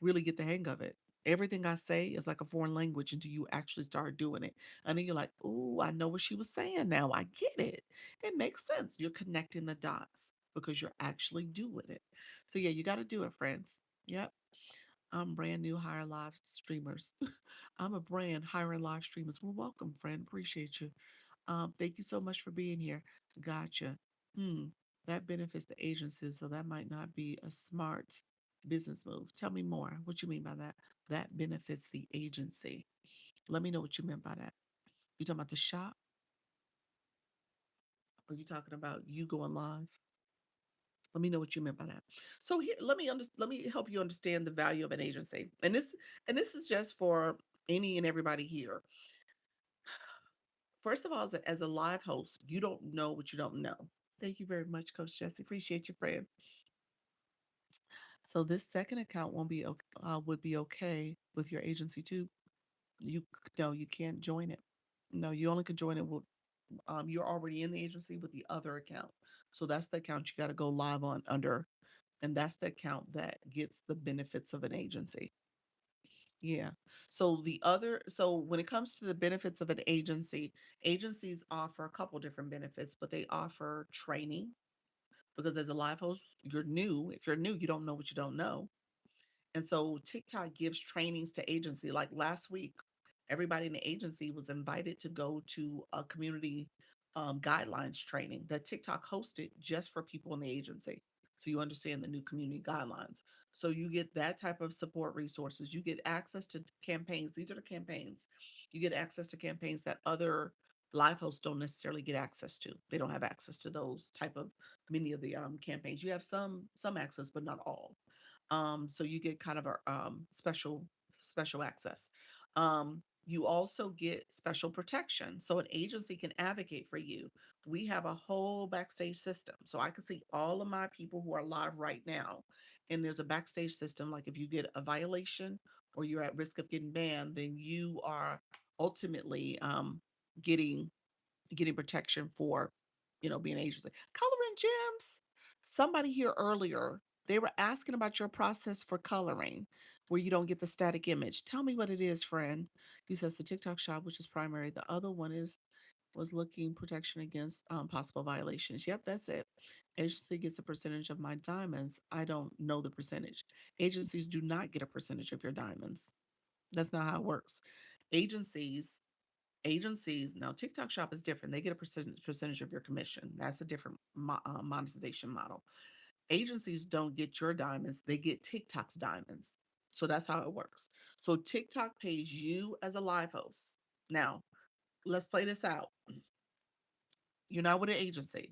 [SPEAKER 1] really get the hang of it. Everything I say is like a foreign language until you actually start doing it. And then you're like, oh, I know what she was saying now. I get it. It makes sense. You're connecting the dots because you're actually doing it. So yeah, you got to do it, friends. Yep. I'm brand new hire live streamers. I'm a brand hiring live streamers. Well, welcome, friend. Appreciate you. Thank you so much for being here. Gotcha. Hmm. That benefits the agencies, so that might not be a smart business move. Tell me more. What you mean by that? That benefits the agency. Let me know what you meant by that. You talking about the shop? Or you talking about you going live? Let me know what you meant by that. So here, let me help you understand the value of an agency. And this is just for any and everybody here. First of all, as a live host, you don't know what you don't know. Thank you very much, Coach Jesse. Appreciate you, friend. So this second account won't be would be okay with your agency too. You no, you can't join it. No, you only can join it with you're already in the agency with the other account. So that's the account you got to go live on under, and that's the account that gets the benefits of an agency. Yeah. So when it comes to the benefits of an agency, agencies offer a couple different benefits, but they offer training because as a live host, you're new. If you're new, you don't know what you don't know. And so TikTok gives trainings to agency. Like last week, everybody in the agency was invited to go to a community guidelines training that TikTok hosted just for people in the agency. So you understand the new community guidelines. So you get that type of support resources. You get access to campaigns. These are the campaigns. You get access to campaigns that other live hosts don't necessarily get access to. They don't have access to those type of many of the campaigns. You have some access, but not all. So you get kind of a special access. You also get special protection. So an agency can advocate for you. We have a whole backstage system. So I can see all of my people who are live right now. And there's a backstage system. Like if you get a violation or you're at risk of getting banned, then you are ultimately getting getting protection for, being an agency. Coloring gems. Somebody here earlier, they were asking about your process for coloring where you don't get the static image. Tell me what it is, friend. He says the TikTok shop, which is primary. The other one is was looking protection against possible violations. Yep, that's it. Agency gets a percentage of my diamonds. I don't know the percentage. Agencies do not get a percentage of your diamonds. That's not how it works. Agencies agencies now TikTok shop is different. They get a percentage of your commission. That's a different monetization model. Agencies don't get your diamonds, they get TikTok's diamonds. So that's how it works. So TikTok pays you as a live host. Now let's play this out. You're not with an agency.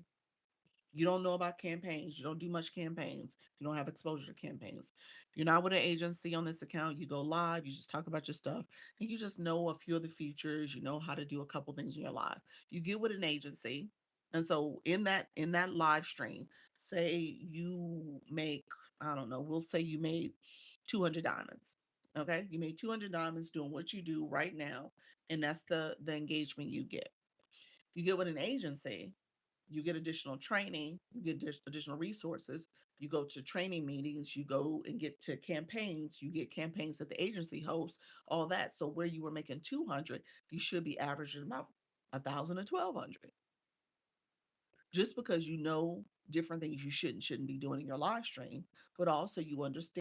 [SPEAKER 1] You don't know about campaigns. You don't do much campaigns. You don't have exposure to campaigns. You're not with an agency on this account. You go live, you just talk about your stuff, and you just know a few of the features. You know how to do a couple things in your live. You get with an agency. And so in that live stream, say you make, I don't know, we'll say you made 200 diamonds. Okay? You made 200 diamonds doing what you do right now, and that's the engagement you get. You get with an agency, you get additional training, you get additional resources, you go to training meetings, you go and get to campaigns, you get campaigns that the agency hosts, all that. So where you were making 200, you should be averaging about 1,000 to 1,200. Just because you know different things you shouldn't be doing in your live stream, but also you understand